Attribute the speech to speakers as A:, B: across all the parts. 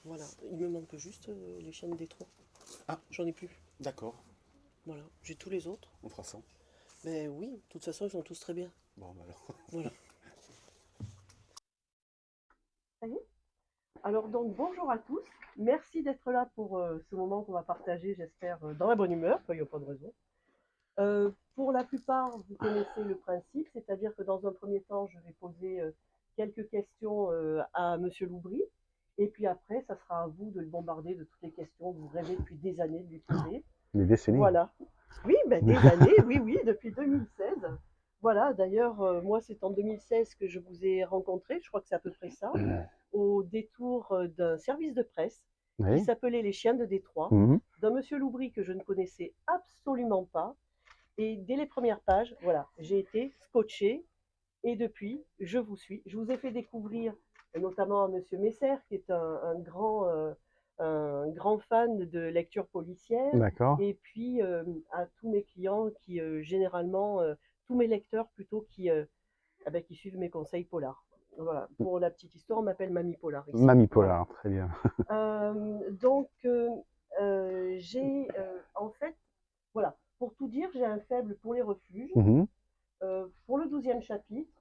A: Voilà, il me manque juste les chiens de Détroit.
B: Ah,
A: J'en ai plus.
B: d'accord,
A: Voilà, j'ai tous les autres.
B: on fera ça.
A: Mais oui, de toute façon, ils sont tous très bien.
B: Bon, bah alors.
A: Voilà. Ça y est. Alors donc, bonjour à tous. Merci d'être là pour ce moment qu'on va partager, j'espère, dans la bonne humeur, il n'y a pas de raison. Pour la plupart, vous connaissez le principe, c'est-à-dire que dans un premier temps, je vais poser quelques questions à Monsieur Loubry, et puis après, ça sera à vous de le bombarder de toutes les questions que vous rêvez depuis des années de lui poser.
C: Des décennies.
A: Voilà. Oui, ben, des années, oui, oui, depuis 2016. Voilà, d'ailleurs, moi, c'est en 2016 que je vous ai rencontré, je crois que c'est à peu près ça, au détour d'un service de presse qui
C: Oui.
A: s'appelait Les Chiens de Détroit,
C: Mhm.
A: d'un monsieur Loubry que je ne connaissais absolument pas. Et dès les premières pages, voilà, j'ai été scotchée et depuis, je vous suis. Je vous ai fait découvrir notamment à monsieur Messer, qui est un grand fan de lecture policière,
C: D'accord.
A: et puis à tous mes clients qui, généralement, tous mes lecteurs plutôt qui suivent mes conseils polars. Voilà, pour la petite histoire, on m'appelle Mamie Polar ici.
C: Mamie
A: Voilà.
C: Polar, très bien.
A: Donc, j'ai en fait, voilà, pour tout dire, j'ai un faible pour les refuges,
C: Mhm.
A: pour le 12e chapitre,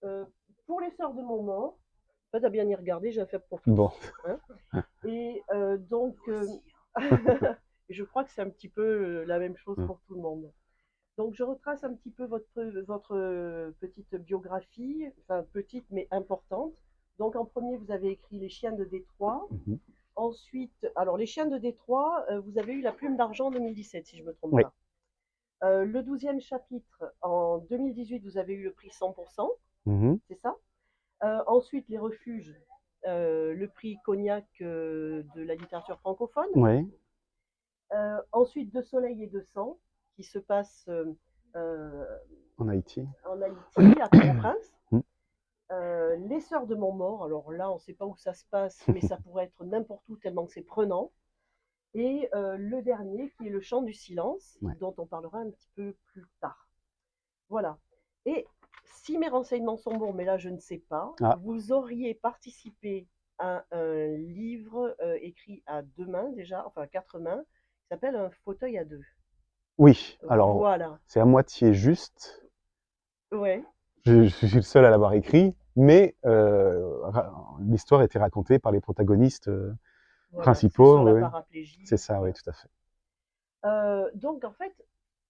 A: euh, pour les sœurs de mon mort. En fait, à bien y regarder, j'ai un faible pour tous.
C: Bon.
A: Hein. Et donc, je crois que c'est un petit peu la même chose pour tout le monde. Donc, je retrace un petit peu votre petite biographie, enfin petite mais importante. Donc, en premier, vous avez écrit Les Chiens de Détroit.
C: Mhm.
A: Ensuite, alors Les Chiens de Détroit, vous avez eu la Plume d'Argent en 2017, si je ne me trompe
C: Oui.
A: pas. Le 12e chapitre, en 2018, vous avez eu le prix 100%,
C: Mhm.
A: c'est ça. Ensuite, Les Refuges, le prix Cognac de la littérature francophone.
C: Oui.
A: Ensuite, De Soleil et de Sang, qui se passe euh,
C: En Haïti.
A: en Haïti, à Port-au-Prince.
C: Mhm.
A: Les Sœurs de Montmort, alors là, on ne sait pas où ça se passe, mais ça pourrait être n'importe où tellement que c'est prenant. Et le dernier, qui est Le Chant du Silence,
C: Ouais.
A: dont on parlera un petit peu plus tard. Voilà. Et si mes renseignements sont bons, mais là je ne sais pas,
C: Ah,
A: vous auriez participé à un livre écrit à deux mains déjà, enfin à quatre mains, qui s'appelle Un fauteuil à deux.
C: oui. Alors,
A: Voilà.
C: c'est à moitié juste.
A: Ouais,
C: Je suis le seul à l'avoir écrit, mais l'histoire était racontée par les protagonistes
A: voilà. C'est
C: principaux.
A: sur la
C: Oui.
A: paraplégie.
C: C'est ça, oui,
A: Voilà.
C: tout à fait.
A: Donc en fait,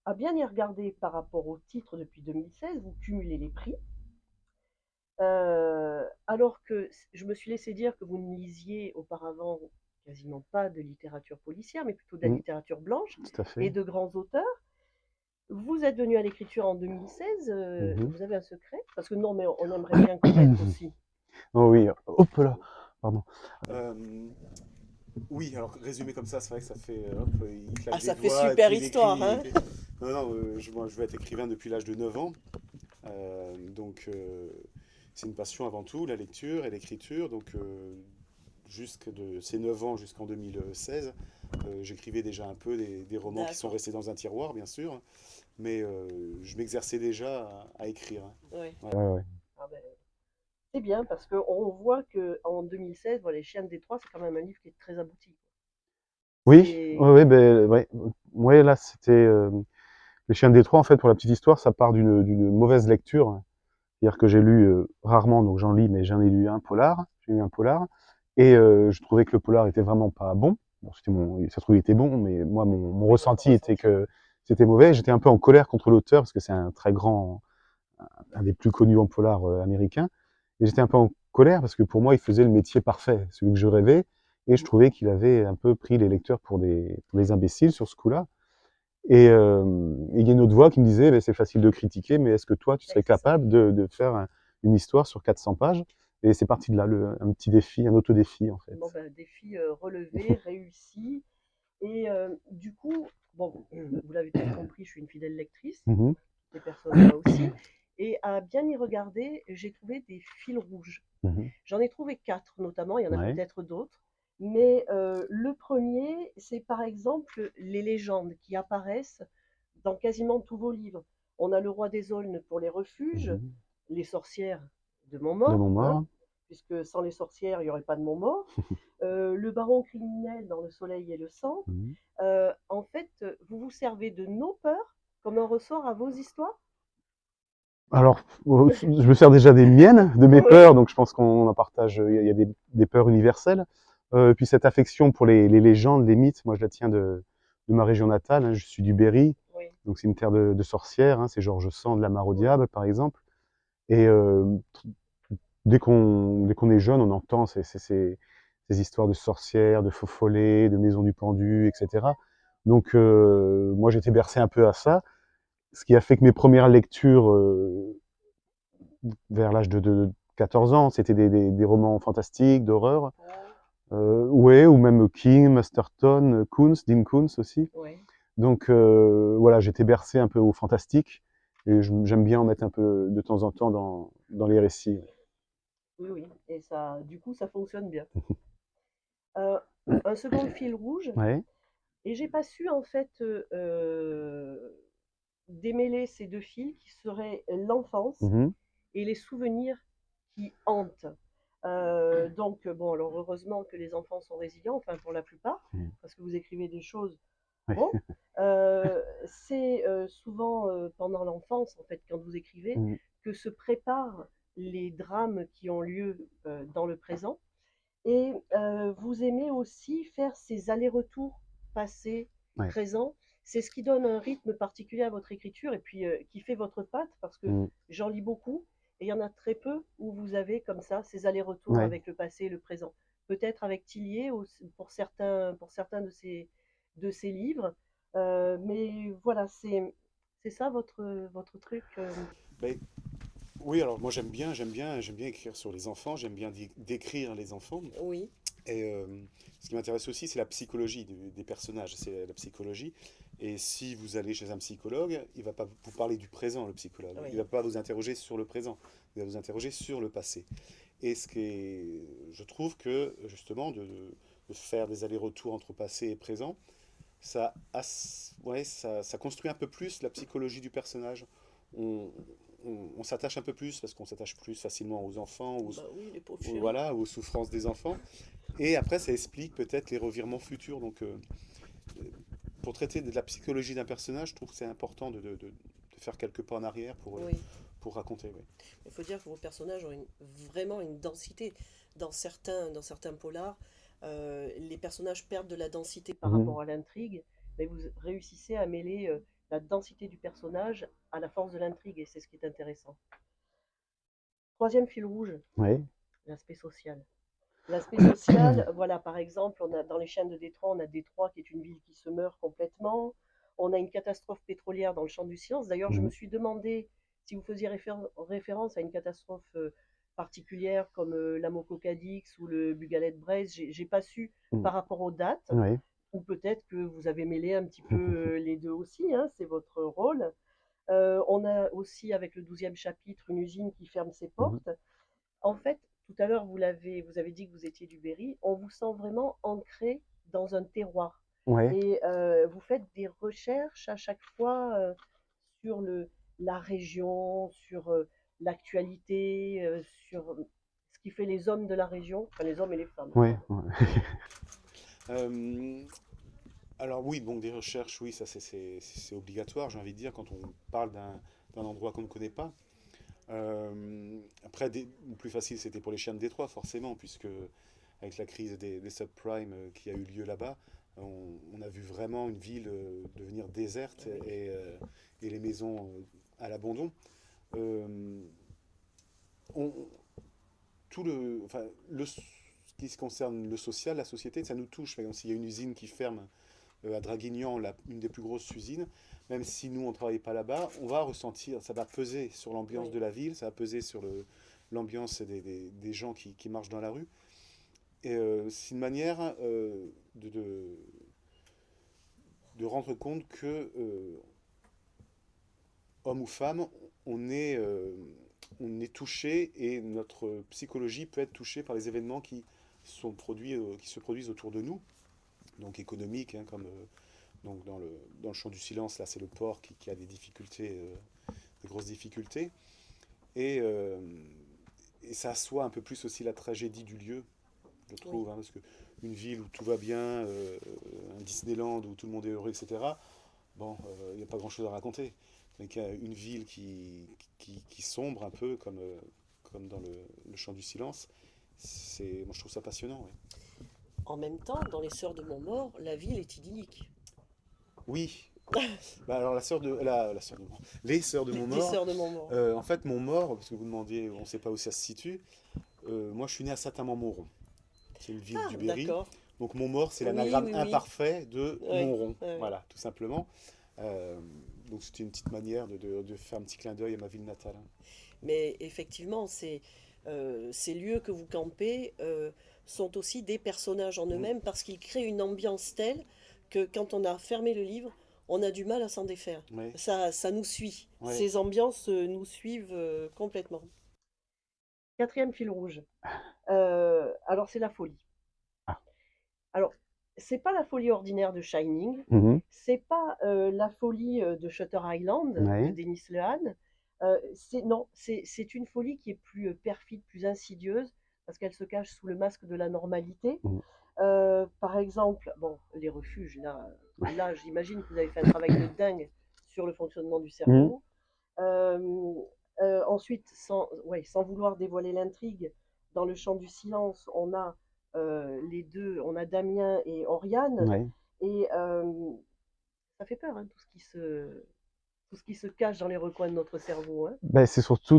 A: à bien y regarder par rapport au titre depuis 2016, vous cumulez les prix. Alors que je me suis laissé dire que vous ne lisiez auparavant quasiment pas de littérature policière, mais plutôt de la
C: Mhm.
A: littérature blanche
C: Tout à
A: et
C: fait.
A: de grands auteurs. Vous êtes venu à l'écriture en 2016,
C: Mhm.
A: vous avez un secret? Parce que non, mais on aimerait bien connaître aussi.
C: Oh oui, hop là, pardon.
B: Euh, oui, alors résumé comme ça, c'est vrai que ça fait. Hop, il claque
A: Ah,
B: des
A: ça fait
B: doigts et
A: super
B: puis il
A: histoire,
B: écrit.
A: hein?
B: Non, non, moi, je veux être écrivain depuis l'âge de 9 ans. Donc, c'est une passion avant tout, la lecture et l'écriture. Donc, jusque de ces 9 ans jusqu'en 2016, j'écrivais déjà un peu des romans qui sont
A: D'accord.
B: restés dans un tiroir, bien sûr. Mais je m'exerçais déjà à écrire. Hein.
A: Ouais.
B: Ouais.
C: Ouais, ouais.
A: Ah ben, c'est bien parce qu'on voit qu'en 2016, voilà, Les Chiens de Détroit, c'est quand même un livre qui est très abouti.
C: Oui,
A: C'est.
C: ouais, ouais, ben, ouais. Ouais, là, c'était Les Chiens de Détroit, en fait, pour la petite histoire, ça part d'une mauvaise lecture. C'est-à-dire que j'ai lu rarement, donc j'en lis, mais j'en ai lu un polar. J'ai lu un polar. Et je trouvais que le polar était vraiment pas bon. Bon, ça se trouve, il était bon, mais moi, mon
A: Oui, votre
C: ressenti était
A: ressenti.
C: que c'était mauvais. J'étais un peu en colère contre l'auteur, parce que c'est un des plus connus en polar américains. Et j'étais un peu en colère, parce que pour moi, il faisait le métier parfait, celui que je rêvais. Et je trouvais qu'il avait un peu pris les lecteurs pour des imbéciles sur ce coup-là. Et il y a une autre voix qui me disait, bah, c'est facile de critiquer, mais est-ce que toi, tu
A: Ouais,
C: serais
A: c'est ça.
C: capable de faire une histoire sur 400 pages? Et c'est parti de là, un petit défi, un auto-défi, en fait.
A: Bon, ben, défi relevé, réussi. Et du coup, bon, vous l'avez tous compris, je suis une fidèle lectrice,
C: Mhm.
A: les personnes là aussi. Et à bien y regarder, j'ai trouvé des fils rouges.
C: Mhm.
A: J'en ai trouvé quatre notamment, il y en a
C: Ouais.
A: peut-être d'autres. Mais le premier, c'est par exemple les légendes qui apparaissent dans quasiment tous vos livres. On a le roi des aulnes pour les refuges,
C: Mhm.
A: les sorcières de
C: De
A: Montmort,
C: mon
A: hein,
C: mort.
A: puisque sans les sorcières, il n'y aurait pas de Montmort. Le baron criminel dans Le soleil et le sang.
C: Mhm.
A: En fait, vous vous servez de nos peurs comme un ressort à vos histoires?
C: Alors, je me sers déjà des miennes, de mes
A: Oui,
C: peurs, donc je pense qu'on en partage, il y a des peurs universelles. Puis cette affection pour les légendes, les mythes, moi je la tiens de ma région natale, hein, je suis du Berry,
A: oui,
C: donc c'est une terre de sorcières, hein, c'est Georges Sand de la Mare au
A: oui,
C: Diable, par exemple. Et dès qu'on est jeune, on entend ces histoires de sorcières, de faux follets, de maisons du pendu, etc. Donc moi j'étais bercé un peu à ça, ce qui a fait que mes premières lectures vers l'âge de 14 ans, c'était des romans fantastiques, d'horreur,
A: oh,
C: ouais, ou même King, Masterton, Koontz, Dean Koontz aussi.
A: oui,
C: Donc voilà, j'étais bercé un peu au fantastique, et j'aime bien en mettre un peu de temps en temps dans les récits.
A: oui, oui. Et ça, du coup, ça fonctionne bien. Euh, un second fil rouge,
C: Ouais.
A: et j'ai pas su en fait démêler ces deux fils qui seraient l'enfance
C: Mhm.
A: et les souvenirs qui hantent. Donc, bon, alors heureusement que les enfants sont résilients, enfin pour la plupart,
C: Mhm.
A: parce que vous écrivez des choses.
C: Ouais.
A: Bon, c'est souvent pendant l'enfance, en fait, quand vous écrivez,
C: Mhm.
A: que se préparent les drames qui ont lieu dans le présent. Et vous aimez aussi faire ces allers-retours passé,
C: Ouais.
A: présent. C'est ce qui donne un rythme particulier à votre écriture et puis qui fait votre patte parce que
C: Mhm.
A: j'en lis beaucoup et il y en a très peu où vous avez comme ça ces allers-retours
C: Ouais.
A: avec le passé et le présent. Peut-être avec Tillier pour certains de ces livres. Mais voilà, c'est ça votre truc.
B: Ben, oui, alors moi j'aime bien écrire sur les enfants, j'aime bien décrire les enfants.
A: Oui,
B: Et ce qui m'intéresse aussi, c'est la psychologie des personnages, c'est la psychologie. Et si vous allez chez un psychologue, il va pas vous parler du présent, le psychologue. Il
A: oui,
B: va pas vous interroger sur le présent, il va vous interroger sur le passé. Et ce qui est, je trouve que justement de faire des allers-retours entre passé et présent, ouais, ça construit un peu plus la psychologie du personnage. On, on s'attache un peu plus parce qu'on s'attache plus facilement aux enfants,
A: bah oui, les pauvres chéris.
B: voilà, aux souffrances des enfants. Et après, ça explique peut-être les revirements futurs. Donc, pour traiter de la psychologie d'un personnage, je trouve que c'est important de faire quelques pas en arrière
A: Oui.
B: pour raconter. Ouais.
A: Il faut dire que vos personnages ont vraiment une densité. Dans certains polars, les personnages perdent de la densité par
C: Mhm.
A: rapport à l'intrigue, mais vous réussissez à mêler la densité du personnage à la force de l'intrigue, et c'est ce qui est intéressant. Troisième fil rouge,
C: Ouais.
A: l'aspect social. L'aspect social, voilà, par exemple, on a, dans les chaînes de Détroit, on a Détroit qui est une ville qui se meurt complètement. On a une catastrophe pétrolière dans le champ du silence. D'ailleurs, je me
C: Mhm.
A: suis demandé si vous faisiez référence à une catastrophe particulière comme la Moco Cadix ou le Bugalet Braise. J'ai pas su
C: Mhm.
A: par rapport aux dates,
C: Ouais.
A: ou peut-être que vous avez mêlé un petit peu les deux aussi, hein, c'est votre rôle. On a aussi, avec le 12e chapitre, une usine qui ferme ses
C: Mhm.
A: portes. En fait, tout à l'heure, vous avez dit que vous étiez du Berry. On vous sent vraiment ancré dans un terroir.
C: Ouais.
A: Et vous faites des recherches à chaque fois sur la région, sur l'actualité, sur ce qui fait les hommes de la région, enfin les hommes et les femmes.
C: Ouais.
A: Voilà.
C: Ouais.
B: Euh, alors oui, bon, des recherches, oui, ça c'est obligatoire, j'ai envie de dire, quand on parle d'un endroit qu'on ne connaît pas. Après, le plus facile, c'était pour les chiens de Détroit, forcément, puisque avec la crise des subprimes qui a eu lieu là-bas, on a vu vraiment une ville devenir déserte
A: Oui,
B: et les maisons à l'abandon. Euh, on- tout enfin, ce qui se concerne le social, la société, ça nous touche. Par exemple, s'il y a une usine qui ferme à Draguignan, une des plus grosses usines, même si nous, on ne travaille pas là-bas, on va ressentir, ça va peser sur l'ambiance
A: oui,
B: de la ville, ça va peser sur l'ambiance des gens qui marchent dans la rue. Et c'est une manière de rendre compte que, homme ou femme, on est, euh, on est touché et notre psychologie peut être touchée par les événements qui se produisent autour de nous, donc économiques, hein, comme donc dans le champ du silence, là c'est le port qui a des difficultés, des grosses difficultés. Et, et ça assoit un peu plus aussi la tragédie du lieu, je trouve, hein, parce que une ville où tout va bien, un Disneyland où tout le monde est heureux, etc., bon, il n'y a pas grand-chose à raconter. Mais qu'il y a une ville qui sombre un peu, comme dans le Chant du Silence, moi je trouve ça passionnant. Ouais.
D: En même temps, dans Les Sœurs de Montmort, la ville est idyllique.
B: Oui, bah alors la sœur de les sœurs de
D: Les
B: Montmort,
D: Sœurs de Montmort.
B: en fait Montmort, parce que vous demandiez, on ne sait pas où ça se situe, moi je suis né à Saint-Amand-Montrond, c'est une ville
D: Ah,
B: du Berry,
D: d'accord.
B: donc Montmort c'est
D: Oui,
B: l'anagramme
D: oui, oui.
B: imparfait de
D: Ouais,
B: Montrond,
D: ouais.
B: voilà, tout simplement. Euh, donc c'était une petite manière de faire un petit clin d'œil à ma ville natale.
D: Mais effectivement, ces lieux que vous campez sont aussi des personnages en
B: Mm.
D: eux-mêmes parce qu'ils créent une ambiance telle que quand on a fermé le livre, on a du mal à s'en défaire.
B: Ouais,
D: Ça nous suit.
B: ouais.
D: Ces ambiances nous suivent complètement.
A: Quatrième fil rouge. Alors, c'est la folie.
C: Ah.
A: Alors, c'est pas la folie ordinaire de Shining,
C: Mhm.
A: c'est pas la folie de Shutter Island de
C: Ouais.
A: Denis Lehan. Non, c'est une folie qui est plus perfide, plus insidieuse, parce qu'elle se cache sous le masque de la normalité.
C: Mhm.
A: Par exemple, bon, les refuges, là j'imagine que vous avez fait un travail de dingue sur le fonctionnement du
C: Mhm.
A: cerveau. Ensuite, sans vouloir dévoiler l'intrigue, dans le Chant du Silence, on a les deux, on a Damien et Oriane,
C: Ouais.
A: et ça fait peur, hein, tout ce qui se cache dans les recoins de notre cerveau. Hein.
C: Ben, c'est surtout.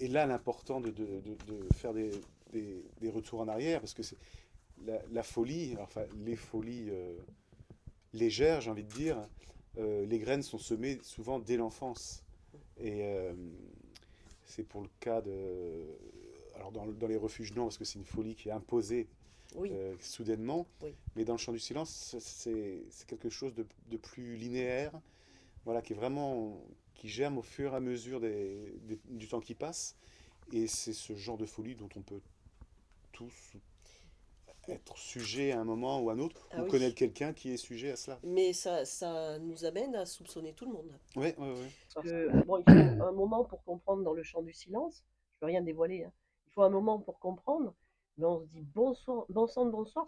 B: Et là l'important de faire des retours en arrière, parce que c'est la folie, enfin les folies légères, j'ai envie de dire, les graines sont semées souvent dès l'enfance. Et c'est pour le cas de. Alors dans les refuges, non, parce que c'est une folie qui est imposée
D: Oui,
B: soudainement.
D: oui.
B: Mais dans le Chant du Silence, c'est quelque chose de plus linéaire, voilà, qui est vraiment. Qui germe au fur et à mesure du temps qui passe. Et c'est ce genre de folie dont on peut tous être sujet à un moment ou à un autre,
D: Ah
B: ou
D: oui.
B: connaître quelqu'un qui est sujet à cela.
D: Mais ça nous amène à soupçonner tout le monde.
B: Ouais, ouais, ouais.
A: Parce que, bon, il faut un moment pour comprendre dans le Chant du Silence, je ne peux rien dévoiler, hein. Il faut un moment pour comprendre, mais on se dit bonsoir, bon sang de bonsoir,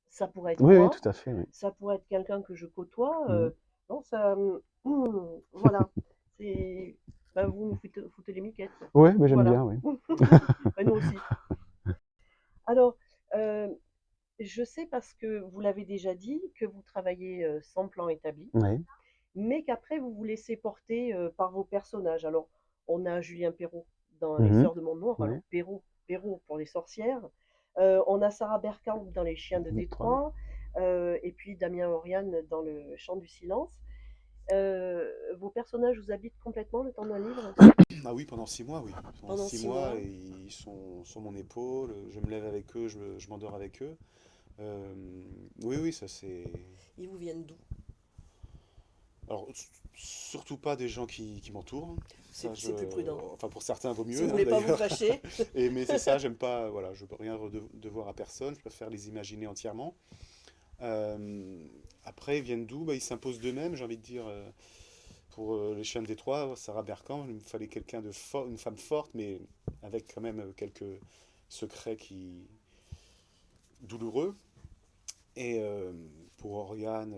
A: ça pourrait être
C: Oui, oui,
A: moi,
C: tout à fait. Oui.
A: ça pourrait être quelqu'un que je côtoie.
C: Mhm.
A: Non, ça. Voilà. C'est. Ben, vous nous foutez les miquettes.
C: Ouais, mais j'aime
A: Voilà.
C: bien, oui.
A: Ben, nous aussi. Alors, euh, je sais parce que vous l'avez déjà dit que vous travaillez sans plan établi,
C: Ouais.
A: mais qu'après vous vous laissez porter par vos personnages. Alors, on a Julien Perrault dans Les
C: Mhm.
A: Sœurs de Montmort, alors
C: Ouais.
A: Perrault pour les sorcières. On a Sarah Berkamp dans Les Chiens de
C: Détroit.
A: Détroit, et puis Damien Oriane dans Le Chant du Silence. Vos personnages vous habitent complètement le temps d'un livre?
B: Ah oui, pendant 6 mois, oui. Pendant
D: Pendant
B: 6 mois,
D: 6 mois,
B: ils sont sur mon épaule, je me lève avec eux, je m'endors avec eux. Euh, oui, oui, ça c'est.
D: ils vous viennent d'où?
B: Alors, surtout pas des gens qui m'entourent. Ça,
D: C'est plus prudent.
B: Enfin, pour certains, vaut
D: Si
B: mieux,
D: vous
B: hein,
D: voulez pas vous
B: d'ailleurs.
D: fâcher.
B: Mais c'est ça, j'aime pas, voilà, je veux rien devoir à personne, je préfère les imaginer entièrement. Euh, Après, ils viennent d'où? Bah, ils s'imposent d'eux-mêmes, j'ai envie de dire. Pour les Chiens de Détroit, Sarah Berkamp, il me fallait quelqu'un de fort, une femme forte, mais avec quand même quelques secrets douloureux. Et pour Oriane,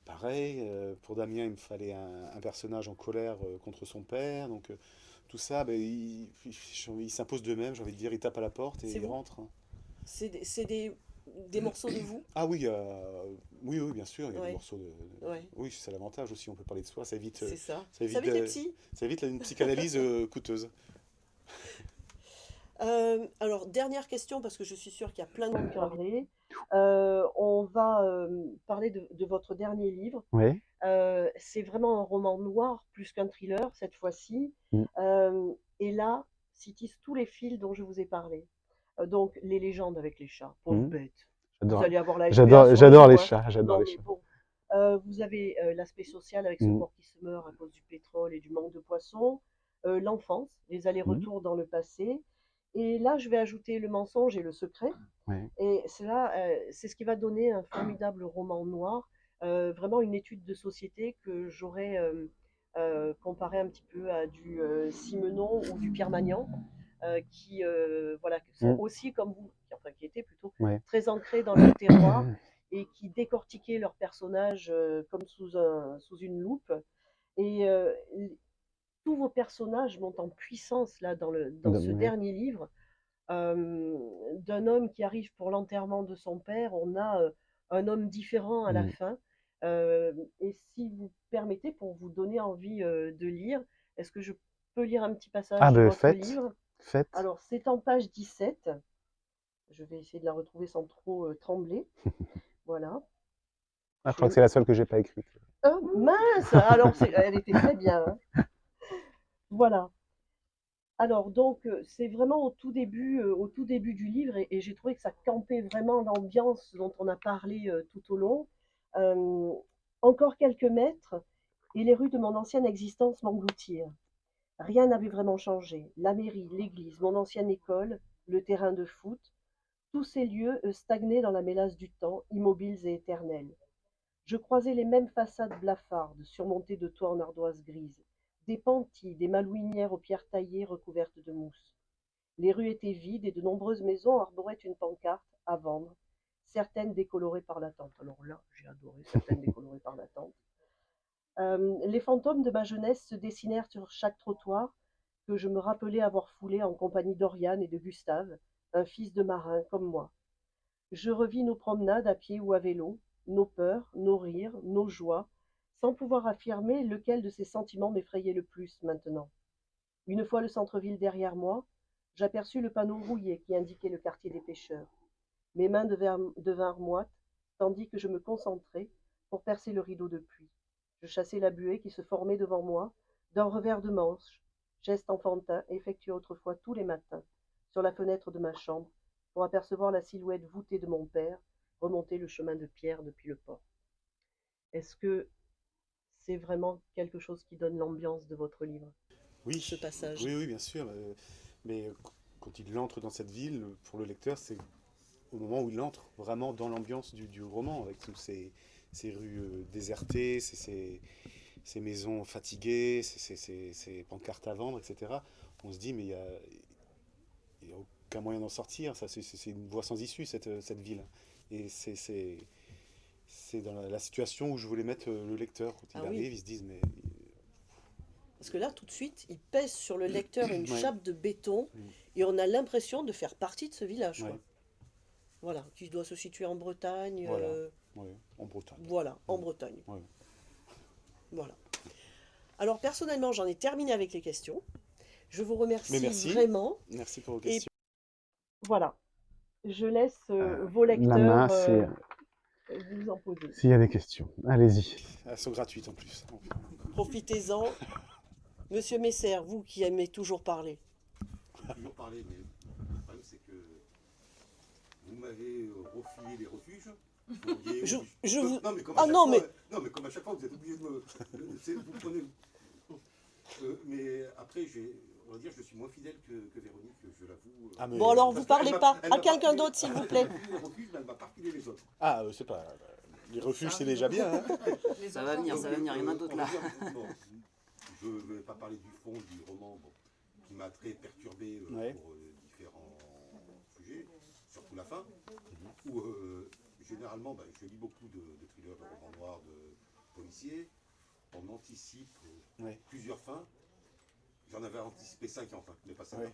B: pareil. Pour Damien, il me fallait un personnage en colère contre son père. Donc tout ça, ben, ils s'imposent d'eux-mêmes, j'ai envie de dire. Ils tapent à la porte et
D: C'est
B: ils
D: vous?
B: rentrent.
D: C'est des morceaux de vous?
B: Ah oui, oui, oui, bien sûr, il y a des
D: Ouais,
B: morceaux de.
D: ouais,
B: Oui, c'est l'avantage aussi, on peut parler de soi,
D: c'est ça.
B: ça
D: Ça
B: évite,
D: évite les psys?
B: ça évite une psychanalyse coûteuse.
D: Alors, dernière question, parce que je suis sûre qu'il y a plein de monde qui a envie.
A: Parler. On va parler de votre dernier livre.
C: Ouais.
A: C'est vraiment un roman noir plus qu'un thriller cette fois-ci.
C: Mm.
A: Et là, s'y tissent tous les fils dont je vous ai parlé. Donc, les légendes avec les chats, pauvres
C: Mm.
A: bêtes. Vous
C: J'adore.
A: allez avoir la SPA sur le
C: J'adore les
A: coup, hein.
C: chats. J'adore
A: Non,
C: les
A: mais
C: chats.
A: bon. Vous avez l'aspect social avec ce
C: Mm.
A: corps qui se meurt à cause du pétrole et du manque de poissons. L'enfance, les
C: Mm.
A: allers-retours dans le passé. Et là, je vais ajouter le mensonge et le secret.
C: Ouais.
A: Et c'est ce qui va donner un formidable roman noir, vraiment une étude de société que j'aurais comparé un petit peu à du Simenon ou du Pierre Magnan, qui voilà, qui sont aussi comme vous, qui étaient plutôt
C: Ouais.
A: très ancrés dans leur terroir et qui décortiquaient leurs personnages comme sous une loupe. Et tous vos personnages montent en puissance là dans ce
C: Ouais.
A: dernier livre. D'un homme qui arrive pour l'enterrement de son père, on a un homme différent à la fin. Et si vous permettez, pour vous donner envie de lire, est-ce que je peux lire un petit passage de votre livre?
C: Faites.
A: Alors, c'est en page 17. Je vais essayer de la retrouver sans trop trembler. Voilà.
C: Ah, je crois que c'est la seule que j'ai pas écrite.
A: Oh, mince! Alors, elle était très bien. Hein. Voilà. Alors donc c'est vraiment au tout début du livre et j'ai trouvé que ça campait vraiment l'ambiance dont on a parlé tout au long. Euh, Encore quelques mètres et les rues de mon ancienne existence m'engloutirent. Rien n'avait vraiment changé. La mairie, l'église, mon ancienne école, le terrain de foot, tous ces lieux stagnaient dans la mélasse du temps, immobiles et éternels. Je croisais les mêmes façades blafardes, surmontées de toits en ardoise grise, des pentis, des malouinières aux pierres taillées recouvertes de mousse. Les rues étaient vides et de nombreuses maisons arboraient une pancarte à vendre, certaines décolorées par l'attente. Alors là, j'ai adoré, certaines décolorées par l'attente. Les fantômes de ma jeunesse se dessinèrent sur chaque trottoir que je me rappelais avoir foulé en compagnie d'Oriane et de Gustave, un fils de marin comme moi. Je revis nos promenades à pied ou à vélo, nos peurs, nos rires, nos joies, sans pouvoir affirmer lequel de ces sentiments m'effrayait le plus maintenant. Une fois le centre-ville derrière moi, j'aperçus le panneau rouillé qui indiquait le quartier des pêcheurs. Mes mains devinrent moites, tandis que je me concentrais pour percer le rideau de pluie. Je chassais la buée qui se formait devant moi, d'un revers de manche, geste enfantin effectué autrefois tous les matins, sur la fenêtre de ma chambre, pour apercevoir la silhouette voûtée de mon père remonter le chemin de pierre depuis le port. Est-ce que c'est vraiment quelque chose qui donne l'ambiance de votre livre, ce
B: Oui,
A: passage?
B: oui, oui, bien sûr. Mais quand il entre dans cette ville, pour le lecteur, c'est au moment où il entre vraiment dans l'ambiance du roman, avec toutes ces rues désertées, ces maisons fatiguées, ces pancartes à vendre, etc. On se dit, mais il y a aucun moyen d'en sortir. Ça, c'est une voie sans issue, cette ville. Et c'est dans la situation où je voulais mettre le lecteur. Quand il
D: Ah oui,
B: arrive, ils se disent, mais.
D: parce que là, tout de suite, il pèse sur le lecteur une
B: Ouais,
D: chape de béton
B: Mm.
D: et on a l'impression de faire partie de ce village,
B: Ouais,
D: quoi. Voilà, qui doit se situer en Bretagne.
B: voilà. Ouais, en Bretagne.
D: Voilà, en
B: Mm.
D: Bretagne.
B: Ouais.
D: Voilà. Alors, personnellement, j'en ai terminé avec les questions. Je vous
B: Mais
D: remercie
B: merci,
D: vraiment.
B: merci pour vos
D: Et
B: questions.
A: Voilà, je laisse vos
C: La main,
A: lecteurs
C: c'est
A: vous en poser.
C: s'il y a des questions. Allez-y.
B: Elles sont gratuites en plus.
D: profitez-en. Monsieur Messer, vous qui aimez toujours parler.
E: Toujours parler, mais le problème c'est que vous m'avez refilé les refuges.
D: Je vous...
E: Non, mais comme
D: Ah
E: à chaque
D: non,
E: fois,
D: mais...
E: non, mais comme à chaque fois, vous êtes obligé de me. Vous prenez. Mais après, on va dire, je suis moins fidèle que Véronique, je l'avoue.
B: Ah, mais,
D: Bon, alors, vous
E: Parce qu'elle
D: parlez
E: m'a-
D: pas
E: elle
D: à
E: m'a
D: quelqu'un
E: pas
D: d'autre,
E: filé-
D: s'il vous
E: elle
D: plaît.
E: m'a filé les refuges, mais elle m'a pas filé les autres.
B: Ah, c'est pas. Les refuges, c'est déjà bien. Hein.
F: Ça va venir, il y en a d'autres
E: on
F: là.
E: va dire, bon, je ne vais pas parler du fond du roman bon, qui m'a très perturbé
B: Ouais.
E: pour différents sujets, surtout la fin, où généralement je lis beaucoup de thrillers, de romans noirs, de policiers. On anticipe
B: Ouais.
E: plusieurs fins. J'en avais anticipé 5 enfin, mais pas 5.
B: Ouais.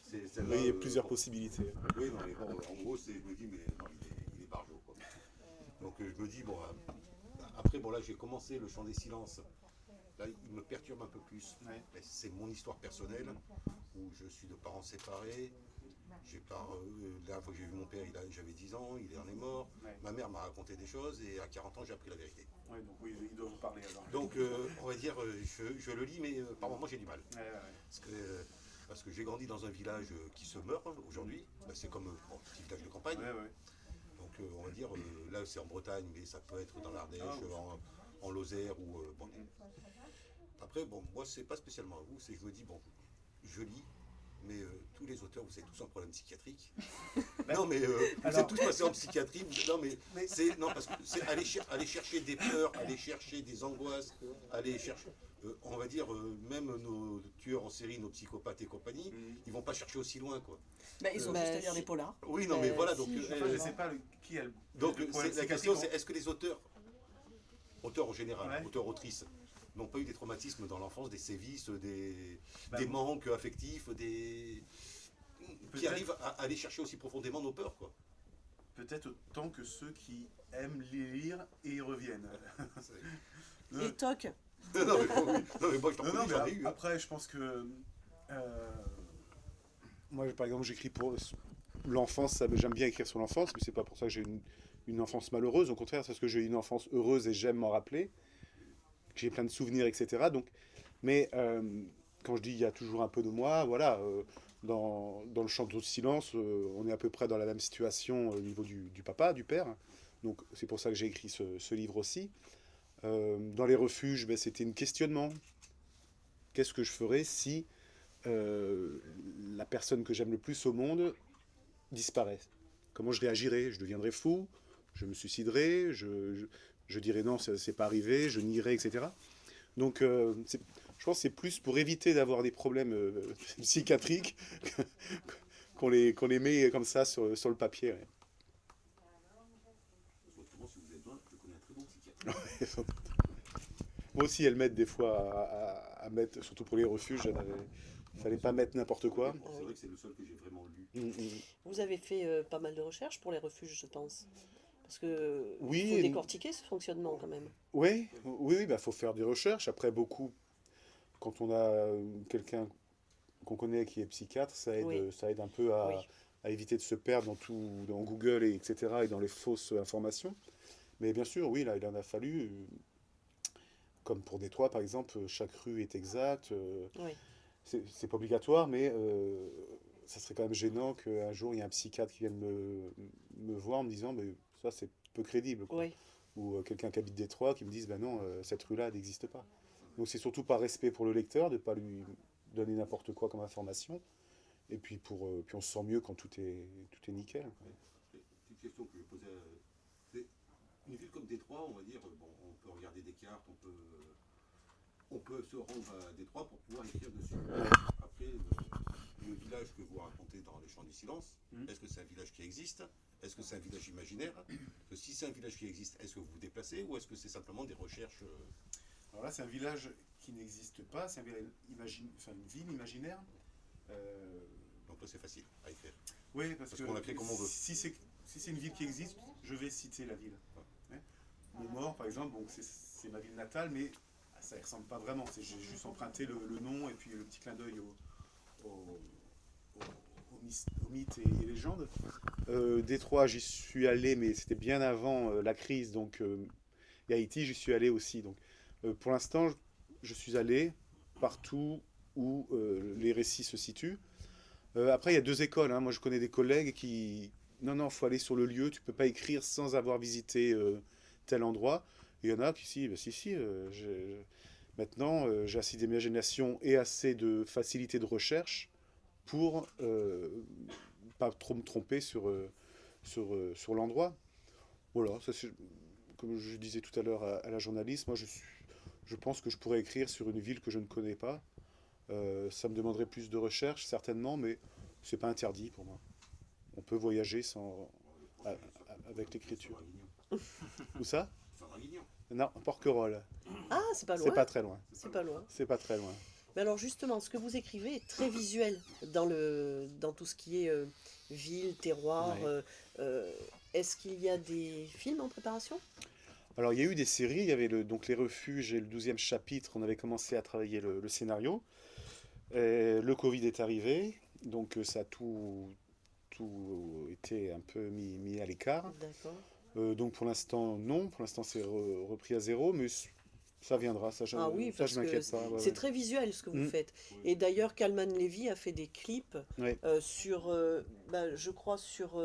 E: C'est
B: Oui,
E: celle-là,
B: il y a plusieurs
E: bon.
B: possibilités.
E: Oui, non, mais bon, en gros, je me dis, mais non, il est barjot, quoi. Donc je me dis, bon, après, bon, là, j'ai commencé Le Chant des Silences. Là, il me perturbe un peu plus.
B: Ouais.
E: C'est mon histoire personnelle, où je suis de parents séparés. La dernière fois que j'ai vu mon père, j'avais 10 ans, il en est mort.
B: Ouais.
E: Ma mère m'a raconté des choses, et à 40 ans, j'ai appris la vérité.
B: Ouais, donc oui, il doit vous parler avant.
E: Donc, on va dire, je le lis, mais par moments, j'ai du mal.
B: Ouais, ouais.
E: Parce que j'ai grandi dans un village qui se meurt aujourd'hui. Ben, c'est comme un petit village de campagne.
B: Ouais, ouais.
E: Donc on va dire, là c'est en Bretagne, mais ça peut être dans l'Ardèche, en Lozère ou... bon. Après, bon, moi c'est pas spécialement à vous, je me dis, bon, je lis, mais tous les auteurs, vous avez tous un problème psychiatrique. Non, mais vous
G: Alors-
E: êtes tous passés en psychiatrie. Non, mais c'est non parce que c'est aller chercher des peurs, aller chercher des angoisses, aller chercher. On va dire même nos tueurs en série, nos psychopathes et compagnie, ils vont pas chercher aussi loin, quoi.
F: Bah, ils ont
D: Bah,
F: juste à lire
D: si.
F: des polars.
E: Oui, non, mais voilà.
D: si,
E: Donc,
D: je
G: Enfin, je sais pas qui a le
E: donc
G: le problème
E: la question, c'est
G: psychiatrique.
E: est-ce que les auteurs en général,
G: Ouais.
E: auteurs-autrices, n'ont pas eu des traumatismes dans l'enfance, des sévices,
G: Bah,
E: des manques affectifs, qui
G: Peut-être.
E: arrivent à aller chercher aussi profondément nos peurs, quoi.
G: Peut-être autant que ceux qui aiment lire et y reviennent. Non,
D: Et toc,
E: Non, mais, oui. Non, mais moi, je t'en
G: non,
E: connais,
G: mais
E: j'en ai eu. Hein.
G: après, je pense que
C: Moi, par exemple, j'écris pour l'enfance, j'aime bien écrire sur l'enfance, mais c'est pas pour ça que j'ai une enfance malheureuse. Au contraire, c'est parce que j'ai eu une enfance heureuse et j'aime m'en rappeler, que j'ai plein de souvenirs, etc. Donc, mais quand je dis il y a toujours un peu de moi, voilà, dans le chant de silence, on est à peu près dans la même situation au niveau du papa, du père. Donc, c'est pour ça que j'ai écrit ce livre aussi. Dans les refuges, ben, c'était un questionnement. Qu'est-ce que je ferais si la personne que j'aime le plus au monde disparaît? Comment je réagirais? Je deviendrais fou? Je me suiciderais? Je dirais non, c'est pas arrivé, je nierais, etc. Donc, je pense que c'est plus pour éviter d'avoir des problèmes psychiatriques qu'on les met comme ça sur le papier. Ouais.
E: Autrement, si vous avez besoin, je connais un très bon psychiatre.
C: Moi aussi, elles m'aident des fois à mettre, surtout pour les refuges, il fallait pas mettre n'importe quoi.
E: C'est vrai que c'est le seul que j'ai vraiment lu.
D: vous avez fait pas mal de recherches pour les refuges, je pense. Parce que
C: Oui,
D: faut
C: et-
D: décortiquer ce fonctionnement quand même.
C: Oui, bah, faut faire des recherches. Après, beaucoup, quand on a quelqu'un qu'on connaît qui est psychiatre,
D: Oui.
C: ça aide un peu à,
D: Oui.
C: à éviter de se perdre dans Google, etc., et dans les fausses informations. Mais bien sûr, oui, là, il en a fallu. Comme pour Détroit, par exemple, chaque rue est exacte.
D: Oui.
C: C'est pas obligatoire, mais ça serait quand même gênant qu'un jour, il y ait un psychiatre qui vienne me voir en me disant, mais ça, c'est peu crédible, quoi.
D: Oui.
C: Ou quelqu'un qui habite Détroit qui me dise, ben non, cette rue-là, elle n'existe pas. Donc c'est surtout par respect pour le lecteur, de ne pas lui donner n'importe quoi comme information. Et puis, puis on se sent mieux quand tout est nickel.
E: Petite question que je posais. C'est une ville comme Détroit, on va dire, bon, on peut regarder des cartes, on peut se rendre à Détroit pour pouvoir écrire dessus. Après, le village que vous racontez dans Les Chants du Silence, est-ce que c'est un village qui existe? Est-ce que c'est un village imaginaire? Que si c'est un village qui existe, est-ce que vous vous déplacez ou est-ce que c'est simplement des recherches
G: alors là, c'est un village qui n'existe pas, c'est un village une ville imaginaire.
E: Donc là, c'est facile à écrire.
G: Oui, parce que
E: qu'on l'a créé comme on veut.
G: si c'est une ville qui existe, je vais citer la ville. Ouais. Montmort, par exemple, donc c'est ma ville natale, mais ça ne ressemble pas vraiment. J'ai juste emprunté le nom et puis le petit clin d'œil aux mythes et légendes.
C: Détroit, j'y suis allé, mais c'était bien avant la crise. Donc, et Haïti, j'y suis allé aussi. Donc, pour l'instant, je suis allé partout où les récits se situent. Après, il y a deux écoles. Hein. Moi, je connais des collègues qui... Non, il faut aller sur le lieu. Tu peux pas écrire sans avoir visité tel endroit. Il y en a qui, si. Maintenant, j'ai assez d'imagination et assez de facilité de recherche pour pas trop me tromper sur l'endroit. Voilà, ça, comme je disais tout à l'heure à la journaliste, moi, je pense que je pourrais écrire sur une ville que je ne connais pas. Ça me demanderait plus de recherche, certainement, mais c'est pas interdit pour moi. On peut voyager avec l'écriture. Où ça?
E: Saint-Draguignan.
C: Non, Porquerolles.
D: Ah, c'est pas loin.
C: C'est pas très loin.
D: C'est pas loin.
C: C'est pas très loin.
D: Mais alors justement, ce que vous écrivez est très visuel dans tout ce qui est ville, terroir.
C: Ouais.
D: Est-ce qu'il y a des films en préparation?
C: Alors, il y a eu des séries. Il y avait donc Les Refuges et le 12e chapitre. On avait commencé à travailler le scénario. Et le Covid est arrivé. Donc, ça a tout été un peu mis à l'écart.
D: D'accord.
C: Donc, pour l'instant, non. Pour l'instant, c'est repris à zéro. Mais ça viendra. Ça,
D: Ah oui,
C: ça
D: parce
C: je m'inquiète
D: que
C: pas. Ouais,
D: c'est
C: ouais.
D: très visuel ce que vous
C: Mm.
D: faites. Et d'ailleurs, Kalman Levy a fait des clips
C: Ouais.
D: sur, je crois, sur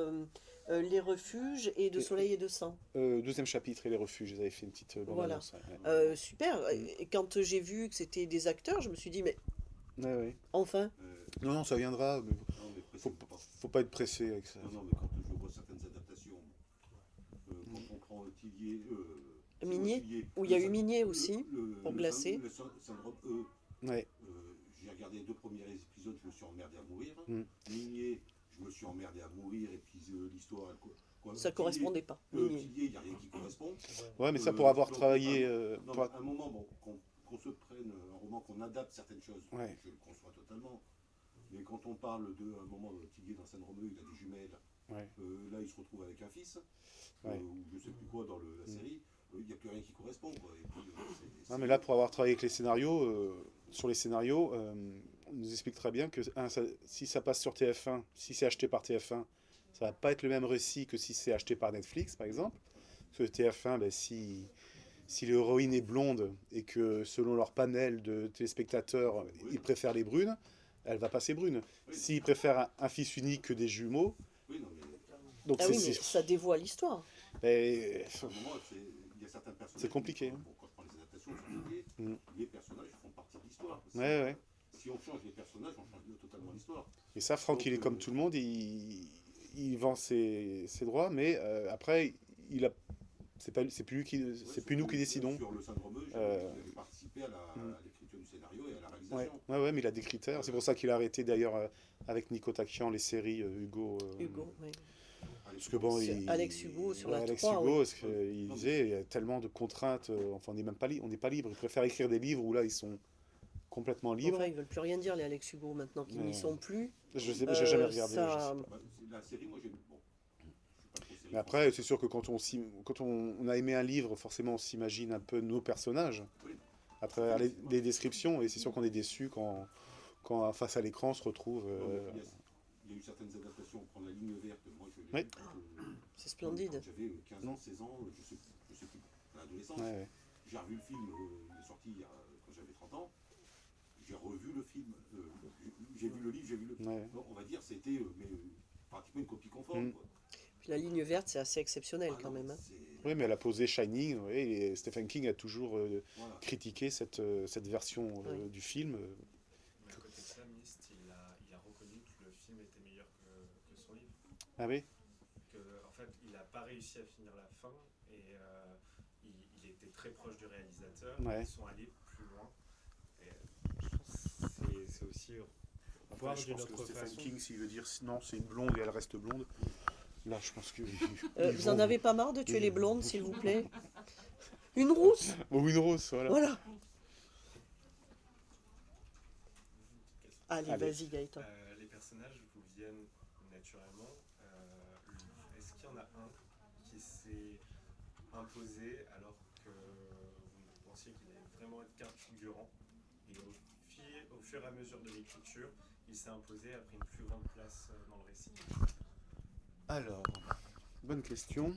D: les refuges et de soleil et de sang.
C: 12e chapitre et Les Refuges. Ils avaient fait une petite bande-annonce.
D: Voilà. Super. Et quand j'ai vu que c'était des acteurs, je me suis dit, mais
C: Ouais, ouais.
D: enfin.
C: Non, ça viendra. Mais
E: Non, mais
C: faut,
E: précise pas.
B: faut pas être pressé avec ça.
E: Non, mais quand je vois certaines adaptations, quand on prend Tillier,
D: Minier,
E: Tillier,
D: où il y a eu Minier aussi, pour
E: le
D: glacer.
E: syndrome
B: Ouais.
E: j'ai regardé les 2 premiers épisodes, je me suis emmerdé à mourir.
B: Mm.
E: Minier, je me suis emmerdé à mourir, et puis l'histoire, quoi.
D: Ça correspondait pas. Minier.
E: Tillier, il n'y a rien qui correspond.
B: Ouais, mais ça pour avoir
E: donc,
B: travaillé.
E: Non,
B: pour-
E: mais à un moment, bon, qu'on se prenne un roman, qu'on adapte certaines choses,
B: Ouais.
E: je le conçois totalement. Mais quand on parle de, à un moment, Tillier dans Saint-Romeu, il a des jumelles.
B: Ouais.
E: Là, il se retrouve avec un fils,
B: Ouais.
E: ou je sais plus quoi dans la série. Il n'y a plus rien qui correspond, quoi. Et puis,
B: Non, mais là, pour avoir travaillé avec les scénarios, sur les scénarios, on nous explique très bien que si ça passe sur TF1, si c'est acheté par TF1, ça va pas être le même récit que si c'est acheté par Netflix, par exemple. Parce que TF1, ben, si l'héroïne est blonde et que selon leur panel de téléspectateurs, ils préfèrent les brunes, elle va passer brune. S'ils préfèrent un fils unique que des jumeaux,
E: oui, non, mais
B: donc
D: Ah oui, mais
B: c'est-
D: ça dévoile l'histoire.
B: mais-
E: à un moment, il y a certains personnages.
B: C'est compliqué, hein.
E: Bon, quand je prends les adaptations sur Tillier,
B: Mm.
E: les personnages font partie de l'histoire.
B: Ouais, ouais.
E: Si on change les personnages, on change totalement l'histoire.
B: Et ça, Franck,
E: Donc,
B: il est comme tout le monde, il vend ses droits, mais après, c'est plus lui c'est plus nous qui décidons.
E: Sur le syndrome,
B: Euh,
E: j'ai participé à l'écriture du scénario et à la
B: Ouais,
E: réalisation.
B: ouais, mais il a des critères. C'est pour ça qu'il a arrêté d'ailleurs avec Nico Takian les séries Hugo.
D: Hugo, oui.
B: Parce que bon,
D: Alex Hugo sur la
B: Alex
D: 3,
B: Hugo,
D: oui.
B: parce qu'il disait il y a tellement de contraintes. Enfin, on n'est même pas on n'est pas libre. Ils préfèrent écrire des livres où là ils sont complètement libres.
D: Enfin, ils veulent plus rien dire, les Alex Hugo, maintenant qu'ils n'y
B: Ouais.
D: sont plus.
B: Je sais, j'ai jamais regardé.
D: ça-
B: je sais pas.
E: Bah, la série, moi, j'ai. Bon, je suis pas trop série.
B: Mais après, c'est sûr que quand on a aimé un livre, forcément, on s'imagine un peu nos personnages
E: Oui.
B: à travers les descriptions, et c'est sûr qu'on est déçu quand face à l'écran on se retrouve.
E: Non, mais il y a eu certaines adaptations. Prendre la ligne verte, moi, je l'ai
B: Oui.
E: vu
D: C'est splendide.
E: quand j'avais 15 ans, 16 ans, je sais plus, à l'adolescence.
B: Ouais, ouais.
E: J'ai revu le film, il est sorti quand j'avais 30 ans. J'ai revu le film. J'ai vu le livre, j'ai vu le.
B: Ouais.
E: Bon, on va dire, c'était pratiquement une copie conforme.
B: Mm.
E: Quoi.
D: Puis la ligne verte, c'est assez exceptionnel
E: Ah
D: quand
E: non,
D: même. Hein.
B: Oui, mais elle a posé Shining, oui, et Stephen King a toujours
E: Voilà.
B: critiqué cette version
D: Oui.
B: du film.
H: Mais à côté de ça, Myst, il a reconnu que le film était meilleur que son livre.
B: Ah oui?
H: En fait, il n'a pas réussi à finir la fin et il était très proche du réalisateur.
B: Ouais.
H: Ils sont allés plus loin. Et, je pense que c'est aussi voir
B: Après, je
H: d'une
B: pense que
H: autre
B: Stephen
H: façon.
B: King, s'il veut dire non, c'est une blonde et elle reste blonde, là, je pense que.
D: Vous en avez pas marre de tuer les blondes, s'il vous plaît? Une rousse?
B: Ou une rose, voilà.
D: Voilà. Allez,
B: Allez.
D: vas-y, Gaëtan.
H: Les personnages vous viennent naturellement. Est-ce qu'il y en a un qui s'est imposé alors que vous pensiez qu'il allait vraiment être carte figurant et au fur et à mesure de l'écriture, il s'est imposé, a pris une plus grande place dans le récit?
B: Alors, bonne question.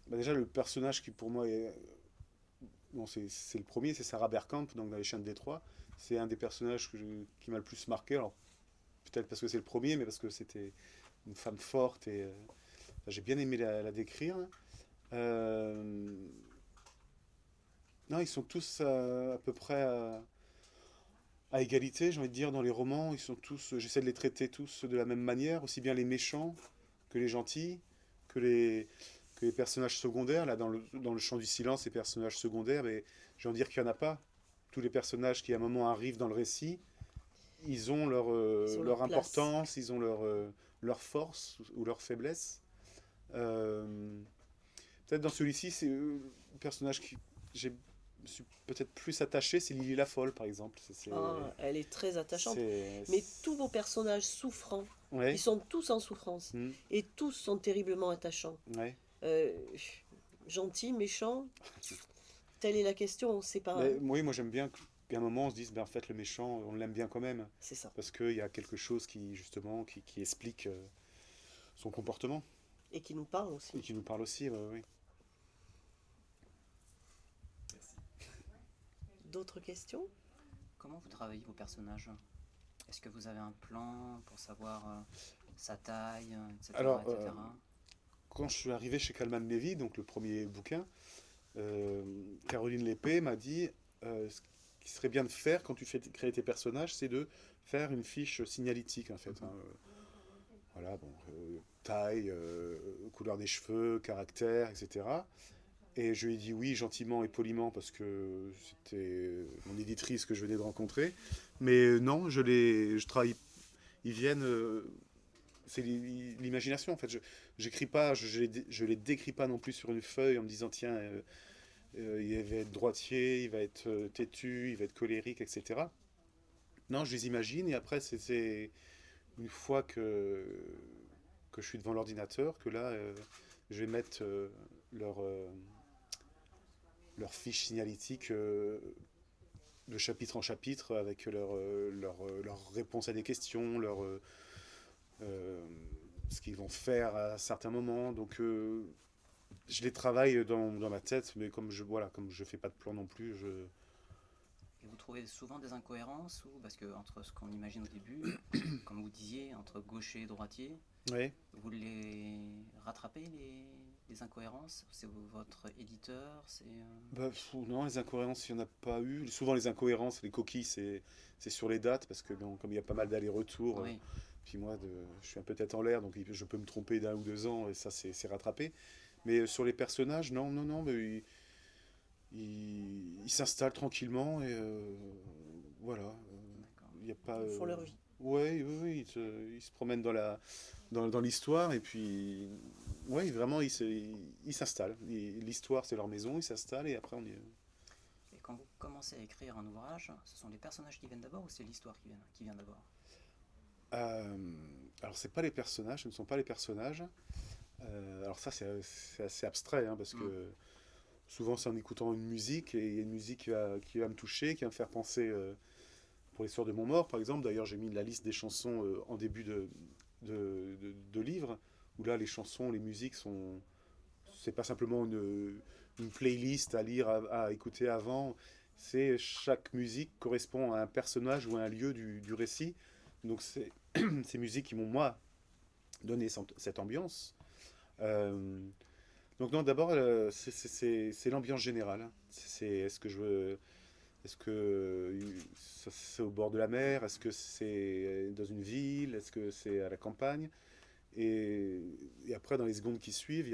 B: Bah déjà, le personnage qui pour moi est. Bon, c'est le premier, c'est Sarah Bergkamp, donc dans Les Chiens de Détroit. C'est un des personnages qui m'a le plus marqué. Alors, peut-être parce que c'est le premier, mais parce que c'était une femme forte et j'ai bien aimé la décrire. Non, ils sont tous à peu près à égalité, j'ai envie de dire, dans les romans. Ils sont tous, j'essaie de les traiter tous de la même manière, aussi bien les méchants que les gentils, que les personnages secondaires. Là, dans le Chant du Silence, les personnages secondaires, mais j'ai envie de dire qu'il n'y en a pas. Tous les personnages qui, à un moment, arrivent dans le récit, ils ont leur
D: leur place.
B: importance, ils ont leur force ou leur faiblesse. Peut-être dans celui-ci, c'est le personnage qui je suis peut-être plus attaché, c'est Lily la Folle, par exemple.
D: Ah, elle est très attachante.
B: c'est-
D: Mais tous vos personnages souffrants,
B: Ouais,
D: ils sont tous en souffrance.
B: mm,
D: Et tous sont terriblement attachants.
B: ouais.
D: Gentil, méchant, telle est la question, on ne sait pas.
B: Mais, oui, moi j'aime bien qu'à un moment on se dise, ben, en fait, le méchant, on l'aime bien quand même.
D: C'est ça.
B: Parce qu'il y a quelque chose qui, justement, qui explique son comportement.
D: Et qui nous parle aussi.
B: Et qui nous parle aussi, oui.
H: Merci.
D: D'autres questions?
F: Comment vous travaillez vos personnages? Est-ce que vous avez un plan pour savoir sa taille, etc.
B: Alors,
F: etc.
B: Quand je suis arrivé chez Kalman Levy, donc le premier bouquin, Caroline Lépée m'a dit qui serait bien de faire quand tu fais créer tes personnages, c'est de faire une fiche signalétique en fait, hein. Voilà, bon, taille, couleur des cheveux, caractère, etc. Et je lui ai dit oui gentiment et poliment parce que c'était mon éditrice que je venais de rencontrer. Mais non, je travaille, ils viennent, c'est l'imagination en fait. J'écris pas, je les décris pas non plus sur une feuille en me disant tiens, il va être droitier, il va être têtu, il va être colérique, etc. Non, je les imagine et après c'est une fois que je suis devant l'ordinateur que là je vais mettre leur fiche signalétique de chapitre en chapitre avec leur réponse à des questions, ce qu'ils vont faire à certains moments. Donc je les travaille dans ma tête, mais comme je fais pas de plan non plus,
F: Et vous trouvez souvent des incohérences ou parce que entre ce qu'on imagine au début, comme vous disiez, entre gaucher et droitier,
B: ouais.
F: vous les rattrapez les incohérences? C'est votre éditeur, c'est
B: Non, les incohérences, il n'y en a pas eu. Souvent, les incohérences, les coquilles, c'est sur les dates, parce que bon, comme il y a pas mal d'allers-retours,
F: oui.
B: puis moi, je suis un peu tête en l'air, donc je peux me tromper d'1 ou 2 ans, et ça, c'est rattrapé. Mais sur les personnages, non, non, non, mais ils s'installent tranquillement, et voilà.
F: D'accord.
B: Il n'y a pas...
D: Ils font leur vie.
B: Ouais, oui, oui, ils se promènent dans l'histoire, et puis... Ouais, vraiment, ils s'installent. L'histoire, c'est leur maison, ils s'installent, et après, on y...
F: Et quand vous commencez à écrire un ouvrage, ce sont les personnages qui viennent d'abord ou c'est l'histoire qui vient d'abord?
B: Alors, c'est pas les personnages, ce ne sont pas les personnages. Alors ça, c'est assez abstrait, hein, parce que souvent, c'est en écoutant une musique, et il y a une musique qui va me toucher, qui va me faire penser... pour l'histoire de mon mort, par exemple, d'ailleurs, j'ai mis la liste des chansons en début de livre, où là, les chansons, les musiques sont... C'est pas simplement une playlist à lire, à écouter avant. C'est chaque musique correspond à un personnage ou à un lieu du récit. Donc c'est ces musiques qui m'ont, moi, donné cette ambiance. Donc non, d'abord, c'est l'ambiance générale. Est-ce que je veux... Est-ce que c'est au bord de la mer? Est-ce que c'est dans une ville? Est-ce que c'est à la campagne? Et après, dans les secondes qui suivent, il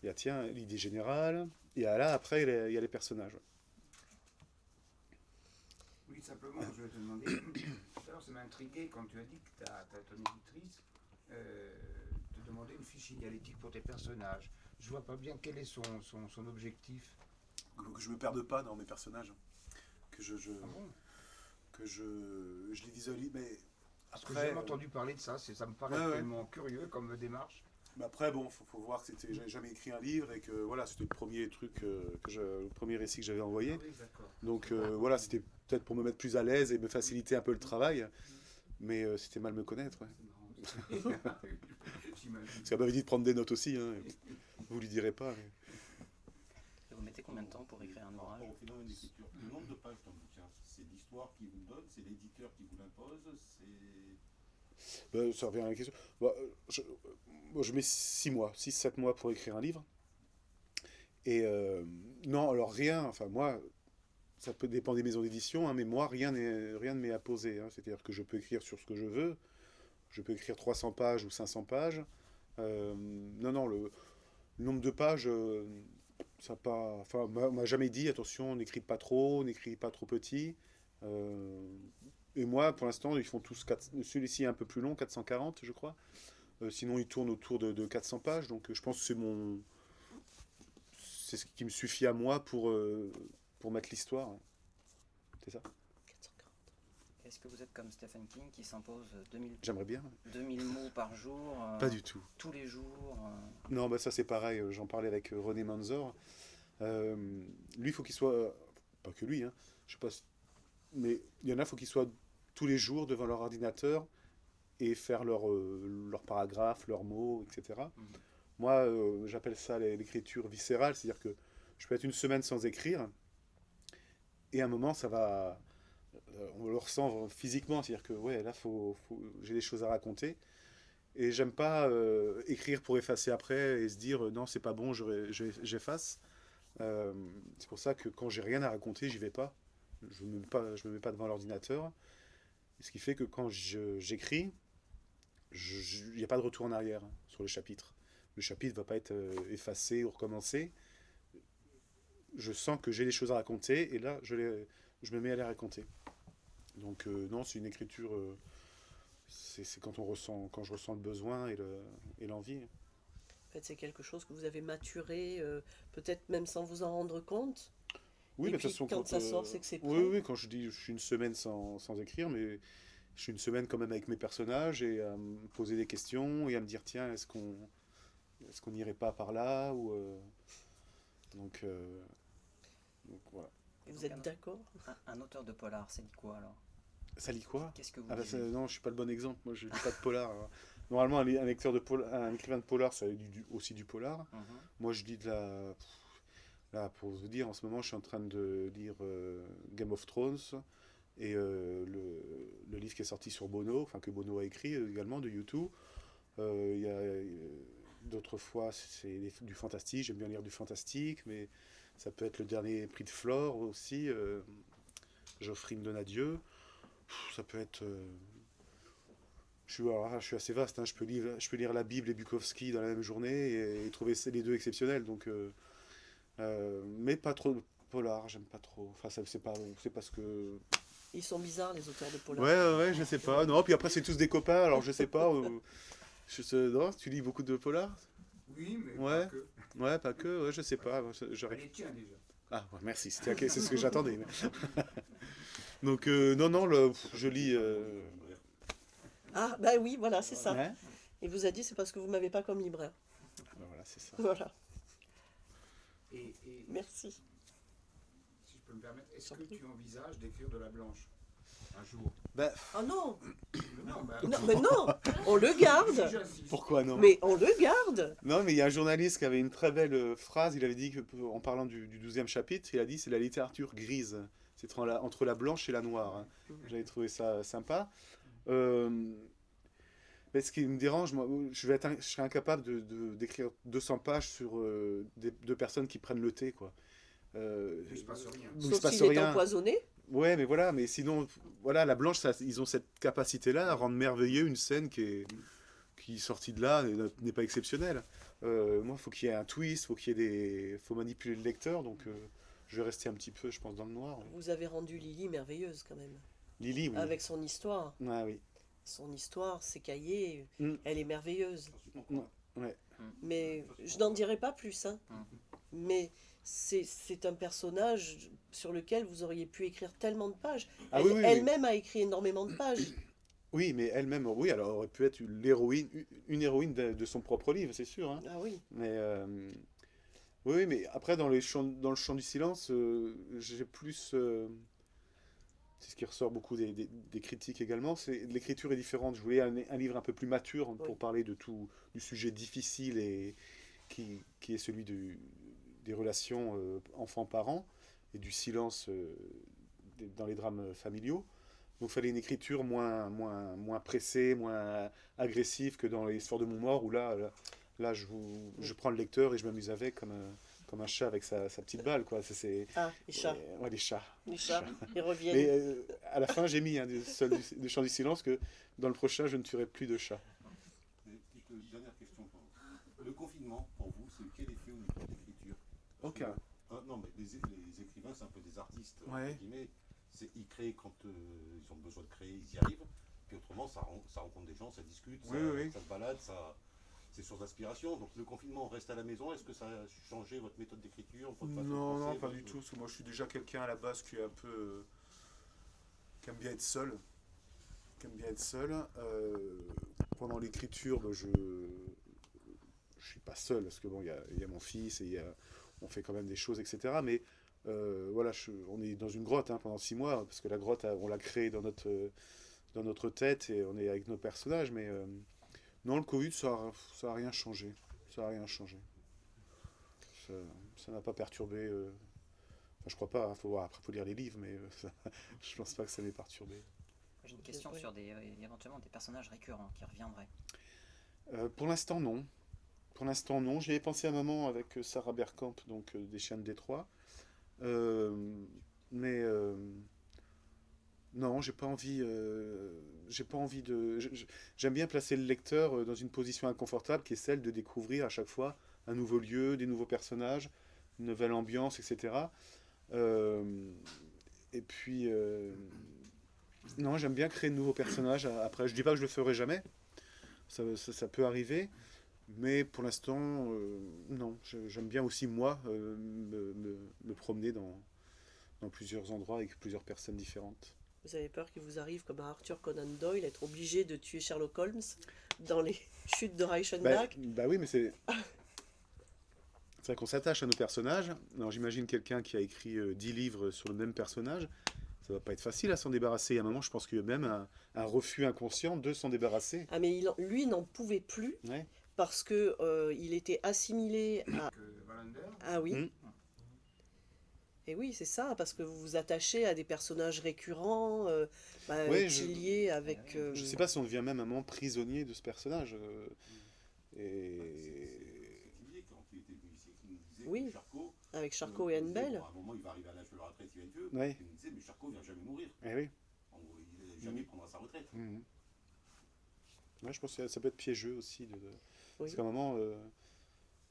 B: y a tiens, l'idée générale. Et là, après, il y a les personnages.
I: Oui, simplement, je vais te demander. Tout à l'heure, ça m'a intrigué quand tu as dit que ton éditrice te demandait une fiche signalétique pour tes personnages. Je vois pas bien quel est son objectif.
B: Que je me perde pas dans mes personnages. Que je
I: Ah bon?
B: que je les visualise. Mais
I: Parce que
B: après,
I: j'ai jamais entendu parler de ça. Ça me paraît
B: ouais.
I: tellement curieux comme démarche.
B: Mais après, bon, faut voir que j'avais jamais écrit un livre et que voilà, c'était le premier truc, le premier récit que j'avais envoyé.
I: Ah oui, d'accord.
B: Donc voilà, c'était peut-être pour me mettre plus à l'aise et me faciliter un peu le travail. Mais c'était mal me connaître. Ouais.
I: C'est marrant. J'imagine.
B: Parce qu'elle m'avait dit de prendre des notes aussi. Hein. Vous lui direz pas. Mais...
F: Et vous mettez combien de temps pour écrire un
E: Par
F: ouvrage?
E: rapport au phénomène d'écriture, le nombre de pages d'un bouquin, c'est l'histoire qui vous le donne, c'est l'éditeur qui vous l'impose, c'est...
B: Ça revient à la question. Je mets 6 mois, 6-7 mois pour écrire un livre. Et non, alors rien, enfin moi, ça peut dépendre des maisons d'édition, hein, mais moi, rien ne m'est imposé. Hein. C'est-à-dire que je peux écrire sur ce que je veux, je peux écrire 300 pages ou 500 pages. Non, le nombre de pages, ça pas, enfin, on m'a jamais dit, attention, n'écris pas trop, n'écris pas trop petit. Et moi, pour l'instant, ils font tous, celui-ci est un peu plus long, 440, je crois. Sinon, il tourne autour de 400 pages. Donc, je pense que c'est ce qui me suffit à moi pour mettre l'histoire. C'est ça?
F: 440. Est-ce que vous êtes comme Stephen King qui s'impose
B: J'aimerais bien.
F: 2000 mots par jour
B: Pas du tout.
F: tous les jours
B: Non, bah ça c'est pareil. J'en parlais avec René Manzor. Lui, il faut qu'il soit... Pas que lui, hein. Je sais pas... Mais il y en a, il faut qu'ils soient tous les jours devant leur ordinateur et faire leurs paragraphes, leurs mots, etc. Moi, j'appelle ça l'écriture viscérale, c'est-à-dire que je peux être une semaine sans écrire, et à un moment, ça va... on le ressent physiquement, c'est-à-dire que ouais, là, j'ai des choses à raconter, et j'aime pas écrire pour effacer après et se dire non, c'est pas bon, j'efface. C'est pour ça que quand j'ai rien à raconter, j'y vais pas. je me mets pas devant l'ordinateur. Ce qui fait que quand j'écris, il n'y a pas de retour en arrière sur le chapitre. Le chapitre ne va pas être effacé ou recommencé. Je sens que j'ai des choses à raconter et là, je me mets à les raconter. Donc non, c'est une écriture, c'est quand je ressens le besoin et l'envie.
D: En fait, c'est quelque chose que vous avez maturé, peut-être même sans vous en rendre compte.
B: Oui,
D: Et
B: mais de
D: puis,
B: toute façon,
D: quand ça sort, c'est que c'est
B: oui,
D: prêt.
B: oui, quand je dis je suis une semaine sans écrire, mais je suis une semaine quand même avec mes personnages et à me poser des questions et à me dire tiens, est-ce qu'on n'irait pas par là ou donc, voilà.
D: Et vous
F: Donc,
D: êtes d'accord?
F: un auteur de polar, c'est dit quoi alors?
B: Ça lit quoi?
F: Qu'est-ce que vous
B: Ah bah
F: lisez?
B: non, je suis pas le bon exemple. Moi, je lis pas de polar. Alors. Normalement, un lecteur de un écrivain de polar, ça lit aussi du polar.
F: Mhm.
B: Moi, je lis de la. Là, pour vous dire, en ce moment, je suis en train de lire Game of Thrones et le livre qui est sorti sur Bono, enfin que Bono a écrit également de YouTube. Il y a d'autres fois, c'est du fantastique. J'aime bien lire du fantastique, mais ça peut être le dernier prix de Flore aussi. Geoffrey me donne adieu. Ça peut être. Je suis assez vaste, hein. Je peux lire la Bible et Bukowski dans la même journée et trouver les deux exceptionnels. Donc, mais pas trop de polar, j'aime pas trop. Enfin, c'est pas ce que.
D: Ils sont bizarres, les auteurs de polar.
B: Ouais, je sais pas. Non, puis après, c'est tous des copains, alors je sais pas. Non, tu lis beaucoup de polar?
I: Oui, mais
B: Ouais.
I: pas que.
B: Ouais, pas que, ouais, je sais pas. J'aurais.
I: Les tiens déjà.
B: Ah, ouais, merci, c'est ce que j'attendais. Donc, non, je lis.
D: Ah, bah oui, voilà, c'est ça.
B: Ouais.
D: Il vous a dit, c'est parce que vous m'avez pas comme libraire.
B: Ben voilà, c'est ça.
D: Voilà,
I: Et
D: merci.
I: si je peux me permettre, est-ce que tu envisages d'écrire de la blanche un jour?
B: Ben,
D: Ah non,
I: Non, bah,
D: non, mais non, on le garde.
I: j'insiste.
B: pourquoi non?
D: Mais on le garde.
B: Non, mais il y a un journaliste qui avait une très belle phrase. Il avait dit, en parlant du 12e chapitre, il a dit c'est la littérature grise. C'est entre la blanche et la noire, hein. J'avais trouvé ça sympa. Mais ce qui me dérange, moi, je serais incapable d'écrire 200 pages sur deux personnes qui prennent le thé, quoi.
I: Il se passe rien.
B: Il se
D: Sauf
B: passe
D: s'il est
B: rien.
D: empoisonné.
B: Ouais, mais voilà, mais sinon, voilà, la blanche, ils ont cette capacité-là à rendre merveilleux une scène qui sortie de là n'est pas exceptionnelle. Moi, faut qu'il y ait un twist, faut manipuler le lecteur, donc je vais rester un petit peu, je pense, dans le noir. Ouais.
D: Vous avez rendu Lily merveilleuse quand même.
B: Lily, oui.
D: Avec son histoire.
B: Ah oui.
D: Son histoire, ses cahiers,
B: Mm.
D: elle est merveilleuse.
B: Ouais.
D: Mais je n'en dirai pas plus, hein. Mais c'est un personnage sur lequel vous auriez pu écrire tellement de pages.
B: Ah
D: Elle,
B: oui, oui, oui.
D: elle-même a écrit énormément de pages.
B: Oui, mais elle-même, oui, alors elle aurait pu être l'héroïne, une héroïne de son propre livre, c'est sûr, hein.
D: Ah oui.
B: Mais oui, mais après dans le chant du silence, j'ai plus. C'est ce qui ressort beaucoup des critiques également. L'écriture est différente. Je voulais un livre un peu plus mature pour
D: Oui.
B: parler de tout du sujet difficile et qui est celui des relations enfants-parents et du silence dans les drames familiaux. Donc il fallait une écriture moins pressée, moins agressive que dans l'histoire de mon mort, où là je prends le lecteur et je m'amuse avec comme un chat avec sa petite balle, quoi.
D: Ah, les chats.
B: Ouais, les chats.
D: Les chats, ils reviennent.
B: Mais à la fin, j'ai mis du chant du silence que dans le prochain, je ne tuerai plus de chats.
E: Et petite dernière question pour vous. Le confinement, pour vous, c'est quel effet au niveau de l'écriture?
B: Aucun.
E: Non, mais les écrivains, c'est un peu des artistes,
B: Ouais.
E: entre guillemets. Ils créent quand ils ont besoin de créer, ils y arrivent. Puis autrement, ça rencontre des gens, ça discute,
B: Oui, oui.
E: ça se balade, c'est sur l'inspiration. Donc le confinement, on reste à la maison. Est-ce que ça a changé votre méthode d'écriture, votre façon de
B: Non,
E: penser,
B: pas du tout. Parce que moi, je suis déjà quelqu'un à la base qui est un peu. Qui aime bien être seul. Pendant l'écriture, je suis pas seul, parce que bon, il y a mon fils et on fait quand même des choses, etc. Mais voilà, on est dans une grotte, hein, pendant 6 mois, parce que la grotte, on l'a créée dans notre tête et on est avec nos personnages. Mais non, le Covid, ça a rien changé. Ça a rien changé. Ça n'a pas perturbé. Enfin, je crois pas, hein, faut voir, après, faut lire les livres, mais je pense pas que ça m'ait perturbé.
F: J'ai une question sur éventuellement des personnages récurrents qui reviendraient.
B: Pour l'instant, non. Pour l'instant, non. J'y avais pensé à un moment avec Sarah Berkamp, donc des Chiens de Détroit. Mais Non, j'ai pas envie de. J'aime bien placer le lecteur dans une position inconfortable qui est celle de découvrir à chaque fois un nouveau lieu, des nouveaux personnages, une nouvelle ambiance, etc. Euh, et puis, non, j'aime bien créer de nouveaux personnages. Après, je dis pas que je le ferai jamais, ça peut arriver, mais pour l'instant, non. J'aime bien aussi, moi, me promener dans plusieurs endroits avec plusieurs personnes différentes.
D: Vous avez peur qu'il vous arrive, comme à Arthur Conan Doyle, être obligé de tuer Sherlock Holmes dans les chutes de Reichenbach?
B: Bah oui, mais c'est vrai qu'on s'attache à nos personnages. Alors j'imagine quelqu'un qui a écrit 10 livres sur le même personnage. Ça va pas être facile à s'en débarrasser. À un moment, je pense qu'il y a même un refus inconscient de s'en débarrasser.
D: Ah, mais lui n'en pouvait plus
B: Ouais.
D: parce que il était assimilé à...
I: Wallander.
D: Ah oui.
B: Mm.
D: Et oui, c'est ça, parce que vous vous attachez à des personnages récurrents,
B: Ouais,
D: liés avec...
B: Je sais pas si on devient même un moment prisonnier de ce personnage. Et
E: Olivier, quand il était venu ici, qui nous disait
D: Oui.
E: que Charcot,
D: avec Charcot et
E: il disait,
D: Hannibal.
E: bon, à un moment, il va arriver à l'âge de la retraite, il va être vieux.
B: Ouais.
E: Il nous disait, mais Charcot ne va jamais mourir.
B: eh oui.
E: En gros, il jamais prendra sa retraite.
B: Mhm. Ouais, je pense que ça peut être piégeux aussi.
D: Oui.
B: Parce qu'à un moment,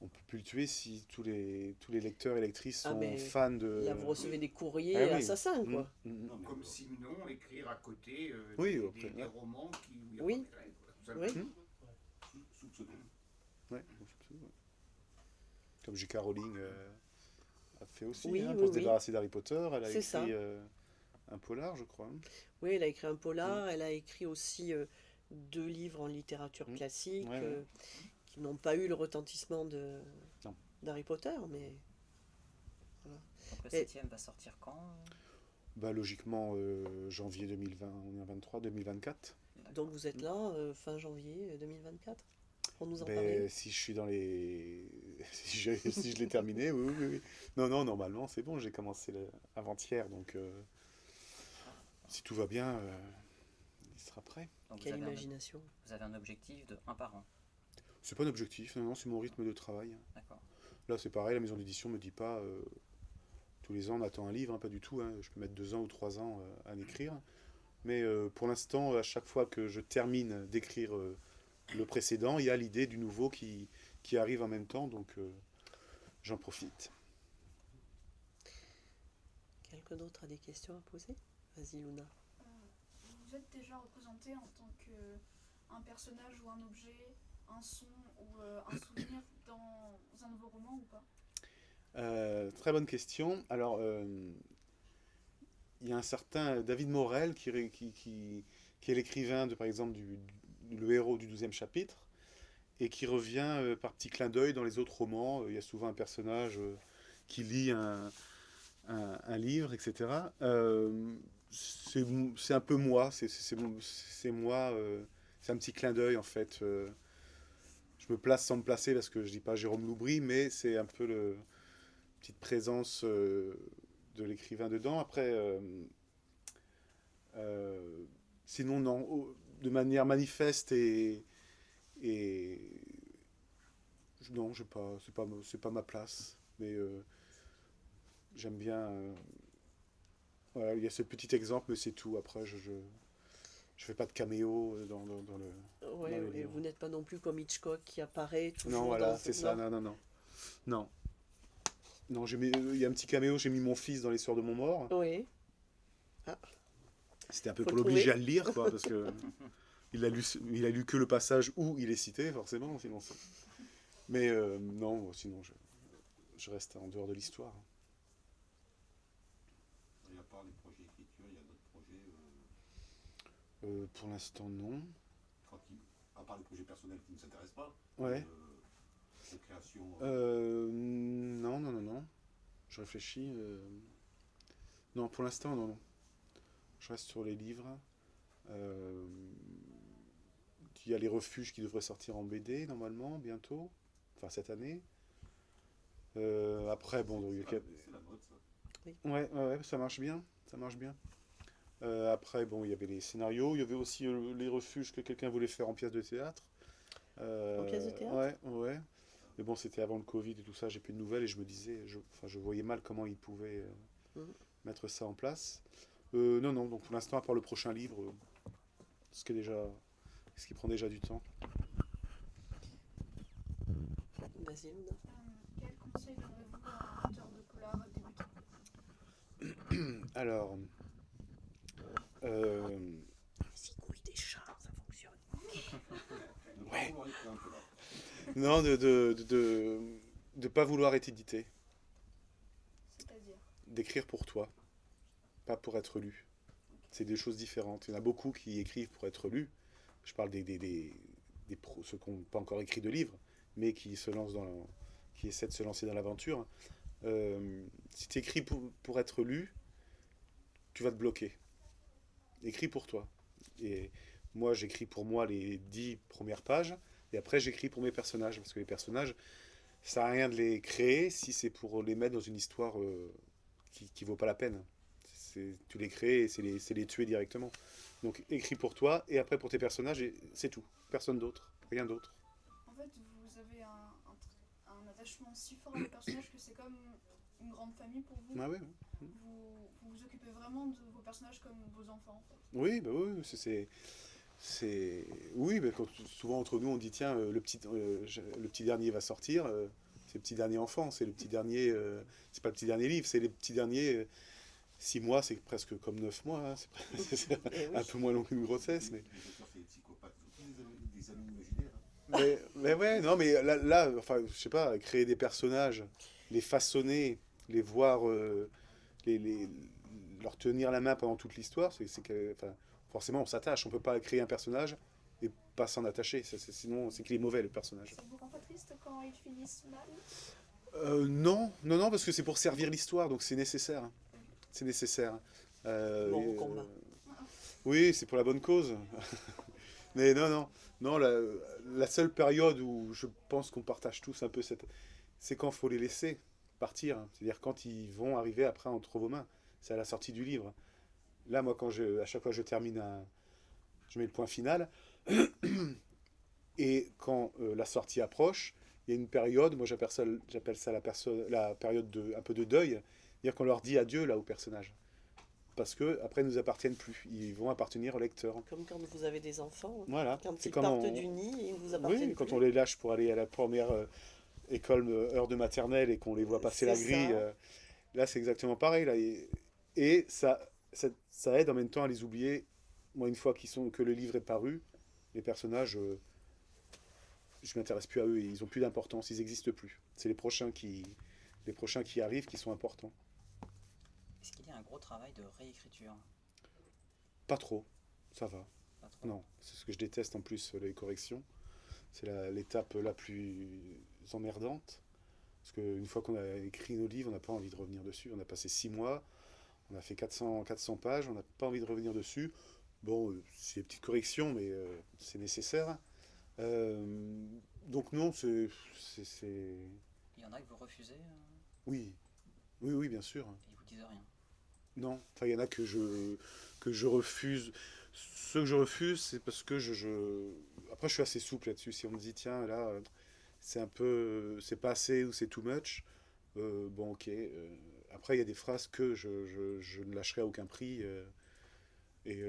B: on peut plus le tuer si tous les lecteurs et lectrices
D: Ah,
B: sont
D: mais
B: fans de.
D: Là, vous recevez des courriers
B: Ah oui.
D: assassins, quoi.
B: Mhm.
E: Non, mais
I: Comme Simon, écrire à côté
B: Oui,
I: des,
B: après,
I: des
B: ouais.
I: romans qui, où il y a
D: Oui.
I: pas de règles, quoi, tout
D: Oui.
I: simplement.
E: sous pseudo.
B: Ouais, comme J.K. Rowling a fait aussi,
D: Oui,
B: hein,
D: oui,
B: pour se
D: oui.
B: débarrasser d'Harry Potter. Elle a
D: C'est ça.
B: écrit un polar, je crois.
D: Oui, elle a écrit un polar, elle a écrit aussi 2 livres en littérature
B: Mm.
D: classique
B: Ouais, ouais.
D: qui n'ont pas eu le retentissement
B: Non.
D: d'Harry Potter, mais...
F: Donc le
D: Et-
F: 7e va sortir quand?
B: Bah, logiquement, janvier 2020, on est en 23, 2024.
D: Donc vous êtes là fin janvier 2024 pour nous en
B: Ben,
D: parler.
B: si je suis dans les. Si je l'ai terminé, oui, oui, oui. Non, non, normalement, c'est bon, j'ai commencé avant-hier, donc si tout va bien, il sera prêt.
F: Donc
D: Quelle imagination.
F: vous avez un objectif de 1 par an.
B: C'est pas un objectif, non, non, c'est mon rythme de travail.
F: D'accord.
B: Là, c'est pareil, la maison d'édition me dit pas tous les ans on attend un livre, hein, pas du tout. Hein, je peux mettre 2 ans ou 3 ans à l'écrire. Mais pour l'instant, à chaque fois que je termine d'écrire le précédent, il y a l'idée du nouveau qui arrive en même temps, donc j'en profite.
D: Quelqu'un d'autre a des questions à poser? Vas-y Luna.
J: Vous êtes déjà représenté en tant qu'un personnage ou un objet, un son ou un souvenir dans un nouveau roman ou pas?
B: Très bonne question. Alors, il y a un certain David Morel qui est l'écrivain, par exemple, le héros du 12e chapitre, et qui revient par petits clins d'œil dans les autres romans. Il y a souvent un personnage qui lit un livre, etc. C'est un peu moi, c'est moi, c'est un petit clin d'œil en fait. Je me place sans me placer parce que je dis pas Jérôme Loubry, mais c'est un peu le petite présence de l'écrivain dedans. Après, sinon non, de manière manifeste non, c'est pas ma place, mais j'aime bien. Voilà, il y a ce petit exemple, mais c'est tout. Après, je fais pas de caméo dans le.
D: Ouais,
B: dans les
D: et
B: livres.
D: vous n'êtes pas non plus comme Hitchcock qui apparaît toujours
B: Non, voilà,
D: dans...
B: c'est ça.
D: Non.
B: Non, non, non. Non. Non, il y a un petit caméo, j'ai mis mon fils dans Les Sœurs de Montmort.
D: Oui. Ah,
B: C'était un peu
D: Faut
B: pour
D: le
B: l'obliger
D: trouver.
B: à le lire, quoi, parce que il a lu que le passage où il est cité, forcément, sinon. Mais non, sinon je reste en dehors de l'histoire.
E: Et à part les projets d'écriture, il y a d'autres projets.
B: Pour l'instant, non.
E: À part les projets personnels qui ne nous intéressent pas.
B: Ouais.
E: De création.
B: Non, non, non, non. Je réfléchis. Non, pour l'instant, non, non. Je reste sur les livres. Il y a Les Refuges qui devraient sortir en BD, normalement, bientôt. Enfin, cette année. Après, bon...
E: C'est la mode, ça.
B: Ouais, ouais, ça marche bien. Ça marche bien. Après, bon, il y avait les scénarios. Il y avait aussi Les Refuges que quelqu'un voulait faire en pièce de théâtre.
D: En pièce de théâtre?
B: Ouais, ouais. Mais bon, c'était avant le Covid et tout ça, j'ai plus de nouvelles et je me disais, je voyais mal comment ils pouvaient mettre ça en place. Non, non, donc pour l'instant, à part le prochain livre, ce qui prend déjà du temps.
D: Vas-y, Luna.
J: Quel conseil donnerez-vous à un auteur de polar débutant?
B: Alors,
D: Cigouille des chats, ça fonctionne.
B: Ouais.
E: On va rester un peu là.
B: non, de pas vouloir être édité,
J: C'est-à-dire?
B: d'écrire pour toi, pas pour être lu. C'est des choses différentes. Il y en a beaucoup qui écrivent pour être lus. Je parle des pros, ceux qui n'ont pas encore écrit de livres, mais qui se lancent qui essaient de se lancer dans l'aventure. Si tu écris pour être lu, tu vas te bloquer. Écris pour toi. Et moi, j'écris pour moi les 10 premières pages, et après, j'écris pour mes personnages, parce que les personnages, ça sert à rien de les créer si c'est pour les mettre dans une histoire qui vaut pas la peine. Tu les crées et c'est les tuer directement. Donc écris pour toi et après pour tes personnages et c'est tout. Personne d'autre, rien d'autre.
J: En fait, vous avez un attachement si fort à vos personnages que c'est comme une grande famille pour vous.
B: Ah ouais, ouais.
J: Vous vous occupez vraiment de vos personnages comme vos enfants, en fait.
B: Oui, bah oui, oui, bah, souvent entre nous on dit tiens le petit dernier va sortir, c'est le petit dernier enfant, c'est le petit dernier, c'est pas le petit dernier livre, c'est les petits derniers. 6 mois, c'est presque comme 9 mois, hein. C'est
D: Eh oui.
B: un peu moins long qu'une grossesse, mais.
E: Les auteurs, c'est des psychopathes. Des amis imaginaires.
B: Mais ouais, non, mais là, enfin, je sais pas, créer des personnages, les façonner, les voir, leur tenir la main pendant toute l'histoire, enfin, forcément, on s'attache. On peut pas créer un personnage et pas s'en attacher. Sinon, c'est qu'il est mauvais, le personnage.
J: Ça vous rend pas triste quand ils finissent mal?
B: Non, non, non, parce que c'est pour servir l'histoire, donc c'est nécessaire. C'est nécessaire.
D: Bon, au
B: Et,
D: combat.
B: oui, c'est pour la bonne cause. Mais non, non, non, la seule période où je pense qu'on partage tous un peu c'est quand il faut les laisser partir. C'est-à-dire quand ils vont arriver après entre vos mains. C'est à la sortie du livre. Là, moi, à chaque fois que je termine je mets le point final. Et quand la sortie approche, il y a une période, moi j'appelle ça la période un peu de deuil. C'est-à-dire qu'on leur dit adieu là aux personnages. Parce que après ils nous appartiennent plus. Ils vont appartenir au lecteur.
D: Comme quand vous avez des enfants.
B: Voilà.
D: Quand
B: C'est
D: ils
B: comme
D: partent du nid, ils vous appartiennent
B: Oui, quand
D: plus.
B: on les lâche pour aller à la première école heure de maternelle et qu'on les voit passer la
D: C'est
B: grille.
D: ça.
B: Là, c'est exactement pareil. Là, et ça aide en même temps à les oublier. Moi, une fois que le livre est paru, les personnages, je m'intéresse plus à eux. Ils ont plus d'importance. Ils n'existent plus. C'est les prochains qui arrivent qui sont importants.
F: Est-ce qu'il y a un gros travail de réécriture?
B: Pas trop. Ça va.
F: Pas trop.
B: Non, c'est ce que je déteste en plus, les corrections. C'est l'étape la plus emmerdante. Parce qu'une fois qu'on a écrit nos livres, on n'a pas envie de revenir dessus. On a passé 6 mois, on a fait 400 pages, on n'a pas envie de revenir dessus. Bon, c'est des petites corrections, mais c'est nécessaire. Donc non, c'est.
F: Il y en a que vous refusez
B: Oui, oui, oui, bien sûr.
F: et ils vous disent rien.
B: Non, enfin, il y en a que je refuse. Ceux que je refuse, c'est parce que Après, je suis assez souple là-dessus. Si on me dit, tiens, là, c'est un peu. C'est pas assez ou c'est too much, bon, ok. Après, il y a des phrases que je ne lâcherai à aucun prix. Et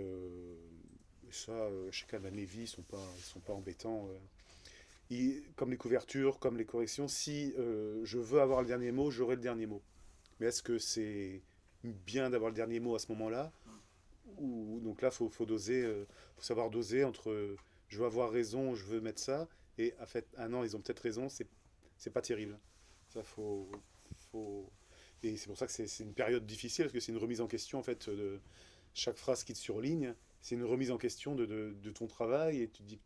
B: ça, chez Calvin Lévy, ils sont pas embêtants. Comme les couvertures, comme les corrections, si je veux avoir le dernier mot, j'aurai le dernier mot. Mais est-ce que c'est bien d'avoir le dernier mot à ce moment-là? Donc là, faut doser, faut savoir doser entre je veux avoir raison, je veux mettre ça, et en fait, ah non, ils ont peut-être raison, c'est pas terrible. Ça, faut... Et c'est pour ça que c'est une période difficile, parce que c'est une remise en question, en fait, de chaque phrase qui te surligne, c'est une remise en question de ton travail, et tu te dis,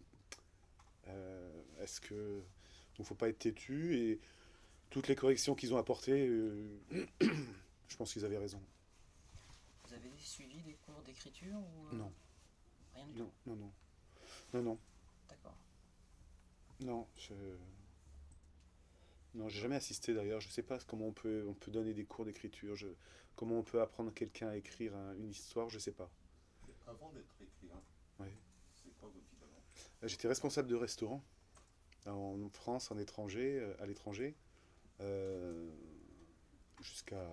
B: est-ce que... Donc faut pas être têtu, et toutes les corrections qu'ils ont apportées, je pense qu'ils avaient raison.
F: Vous avez suivi des cours d'écriture ou
B: Non.
F: Rien du tout.
B: Non, non, non. Non, non.
F: D'accord.
B: Non, non, j'ai jamais assisté d'ailleurs. Je sais pas comment on peut donner des cours d'écriture. Comment on peut apprendre quelqu'un à écrire une histoire, je sais pas.
E: Avant d'être écrivain,
B: Ouais.
E: c'est quoi votre vie d'avant?
B: J'étais responsable de restaurant en France, à l'étranger, jusqu'à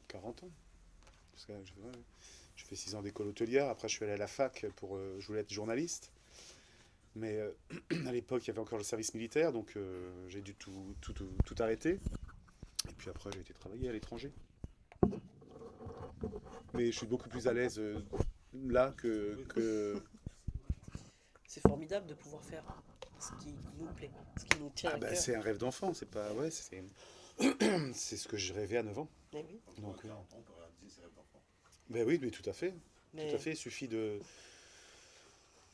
B: 40 ans. Ouais. J'ai fait 6 ans d'école hôtelière. Après, je suis allé à la fac pour. Je voulais être journaliste. Mais à l'époque, il y avait encore le service militaire, donc j'ai dû tout arrêter. Et puis après, j'ai été travailler à l'étranger. Mais je suis beaucoup plus à l'aise là que...
D: C'est formidable de pouvoir faire ce qui nous plaît, ce qui nous tient
B: Ah
D: à
B: bah,
D: cœur.
B: c'est un rêve d'enfant, c'est pas... Ouais, c'est... c'est ce que je rêvais à 9 ans.
D: Eh oui.
B: Donc,
E: À 40 ans, on peut réaliser ses rêves d'enfant.
B: ben oui, mais tout à fait.
D: Mais
B: Tout à fait, il suffit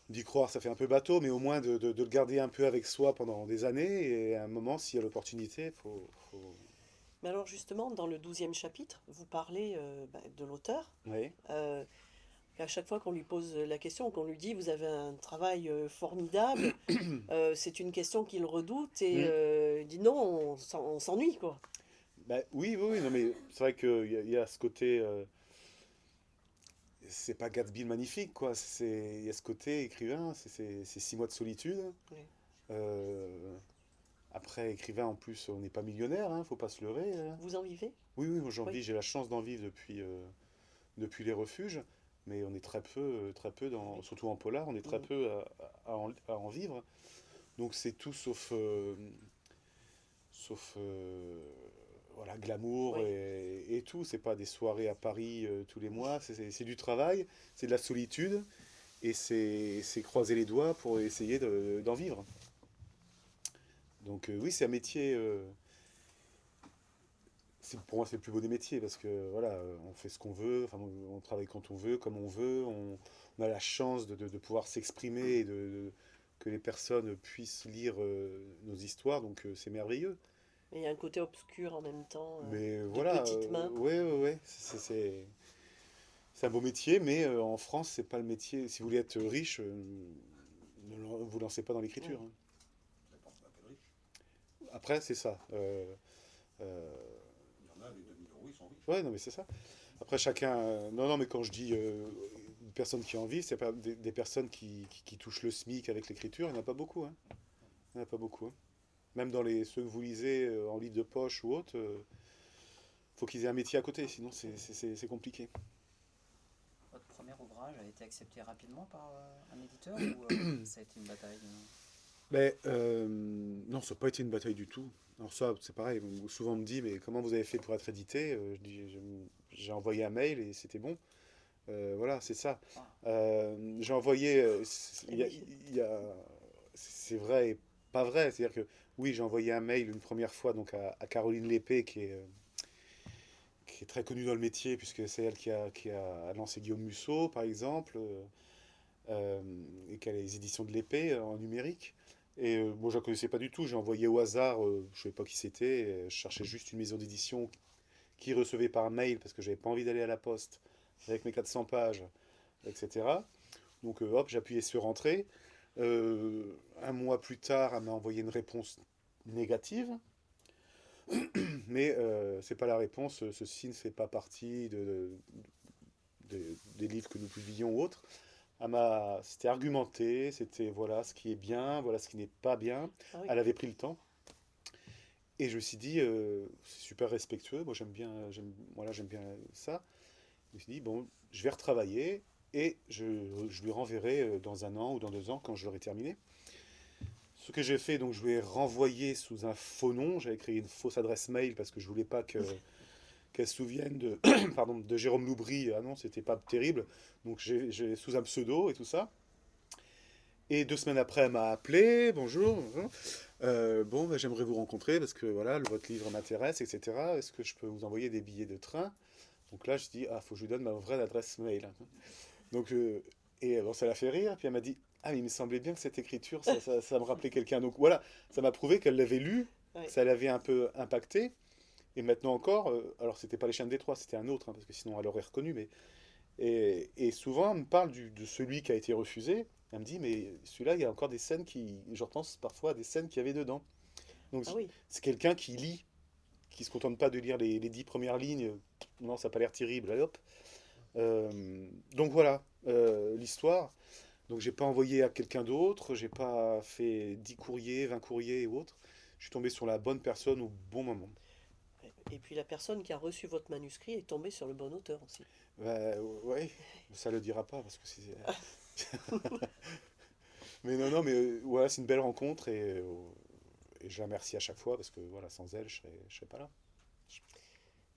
B: d'y croire, ça fait un peu bateau, mais au moins de le garder un peu avec soi pendant des années, et à un moment, s'il y a l'opportunité, faut...
D: Mais alors justement, dans le 12e chapitre, vous parlez de l'auteur.
B: Oui.
D: À chaque fois qu'on lui pose la question, qu'on lui dit vous avez un travail formidable, c'est une question qu'il redoute et il dit non, on s'ennuie quoi.
B: Ben, oui, non, mais c'est vrai qu'il y a ce côté... c'est pas Gatsby le magnifique, quoi. Il y a ce côté écrivain, c'est 6 mois de solitude.
D: Oui.
B: Après, écrivain, en plus, on n'est pas millionnaire, hein, faut pas se leurrer.
D: Vous en vivez?
B: Oui, moi j'en
D: Oui.
B: vis, j'ai la chance d'en vivre depuis les refuges, mais on est très peu surtout en polar, on est très peu à en vivre. Donc c'est tout sauf voilà, glamour
D: Oui.
B: et tout. C'est pas des soirées à Paris tous les mois, c'est du travail, c'est de la solitude, et c'est croiser les doigts pour essayer d'en vivre. Donc oui, c'est un métier... pour moi, c'est le plus beau des métiers parce que voilà, on fait ce qu'on veut, enfin, on travaille quand on veut, comme on veut, on a la chance de pouvoir s'exprimer et que les personnes puissent lire nos histoires, donc c'est merveilleux.
D: Mais il y a un côté obscur en même temps,
B: Mais
D: de
B: voilà,
D: petites mains.
B: ouais, c'est un beau métier, mais en France, c'est pas le métier. Si vous voulez être riche, ne vous lancez pas dans l'écriture.
D: Ouais.
B: Hein.
E: Ça dépend de l'appel riche.
B: Après, c'est ça.
E: Il y en a, les 2000 euros, ils sont riches.
B: Ouais, non, mais c'est ça. Après, chacun. Non, mais quand je dis une personne qui en vit, c'est pas des personnes qui touchent le SMIC avec l'écriture, il n'y en a pas beaucoup. Hein. Il n'y en a pas beaucoup. Hein. Même dans ceux que vous lisez en livre de poche ou autre, faut qu'ils aient un métier à côté, sinon c'est compliqué.
F: Votre premier ouvrage a été accepté rapidement par un éditeur ou ça a été une bataille
B: Mais non, ça n'a pas été une bataille du tout. Alors ça, c'est pareil, souvent on me dit, mais comment vous avez fait pour être édité? Je dis, j'ai envoyé un mail et c'était bon. Voilà, c'est ça. J'ai envoyé, c'est vrai et pas vrai. C'est-à-dire que oui, j'ai envoyé un mail une première fois donc à Caroline Lépée, qui est très connue dans le métier, puisque c'est elle qui a lancé Guillaume Musso, par exemple, et qui a les éditions de l'Épée en numérique. Et bon, je ne la connaissais pas du tout, j'ai envoyé au hasard, je ne savais pas qui c'était, je cherchais juste une maison d'édition qui recevait par mail, parce que j'avais pas envie d'aller à la poste avec mes 400 pages, etc. Donc hop, j'ai appuyé sur Entrée. Un mois plus tard, elle m'a envoyé une réponse négative, mais c'est pas la réponse, ceci ne fait pas partie des livres que nous publions ou autres. C'était argumenté, c'était voilà ce qui est bien, voilà ce qui n'est pas bien.
D: Ah oui.
B: Elle avait pris le temps. Et je me suis dit, c'est super respectueux, moi j'aime bien ça. Je me suis dit, bon, je vais retravailler et je lui renverrai dans 1 an ou dans 2 ans quand je l'aurai terminé. Ce que j'ai fait, donc je lui ai renvoyé sous un faux nom, j'avais créé une fausse adresse mail parce que je voulais pas qu'elle se souvienne pardon, de Jérôme Loubry. Ah non, c'était pas terrible. Donc j'ai sous un pseudo et tout ça. Et 2 semaines après, elle m'a appelé, bonjour, bon, ben, j'aimerais vous rencontrer parce que voilà, votre livre m'intéresse, etc. Est-ce que je peux vous envoyer des billets de train? Donc là, je dis, ah, faut que je lui donne ma vraie adresse mail. Donc, et bon, ça l'a fait rire, puis elle m'a dit, ah, mais il me semblait bien que cette écriture, ça me rappelait quelqu'un. Donc voilà, ça m'a prouvé qu'elle l'avait lu,
D: Ouais.
B: ça l'avait un peu impacté. Et maintenant encore, alors c'était pas Les Chiens de Détroit, c'était un autre, hein, parce que sinon elle aurait reconnu, mais... Et souvent, elle me parle de celui qui a été refusé. Elle me dit, mais celui-là, il y a encore des scènes je repense parfois à des scènes qu'il y avait dedans. Donc,
D: Ah oui.
B: c'est quelqu'un qui lit, qui se contente pas de lire les 10 premières lignes. Non, ça n'a pas l'air terrible, allez hop. Donc voilà, l'histoire. Donc j'ai pas envoyé à quelqu'un d'autre, j'ai pas fait 10 courriers, 20 courriers ou autre. Je suis tombé sur la bonne personne au bon moment.
D: Et puis la personne qui a reçu votre manuscrit est tombée sur le bon auteur aussi.
B: Bah, ouais, ça le dira pas parce que c'est. Mais non, non, mais voilà, c'est une belle rencontre et je la remercie à chaque fois parce que voilà, sans elle, je serais pas là.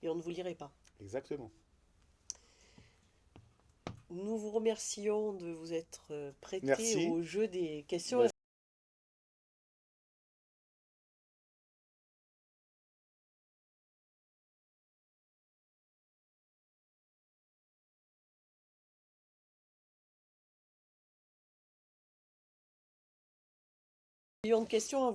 D: Et on ne vous lirait pas.
B: Exactement.
D: Nous vous remercions de vous être prêté
B: Merci.
D: au jeu des questions.
B: Bah,
D: Millions de questions à vous.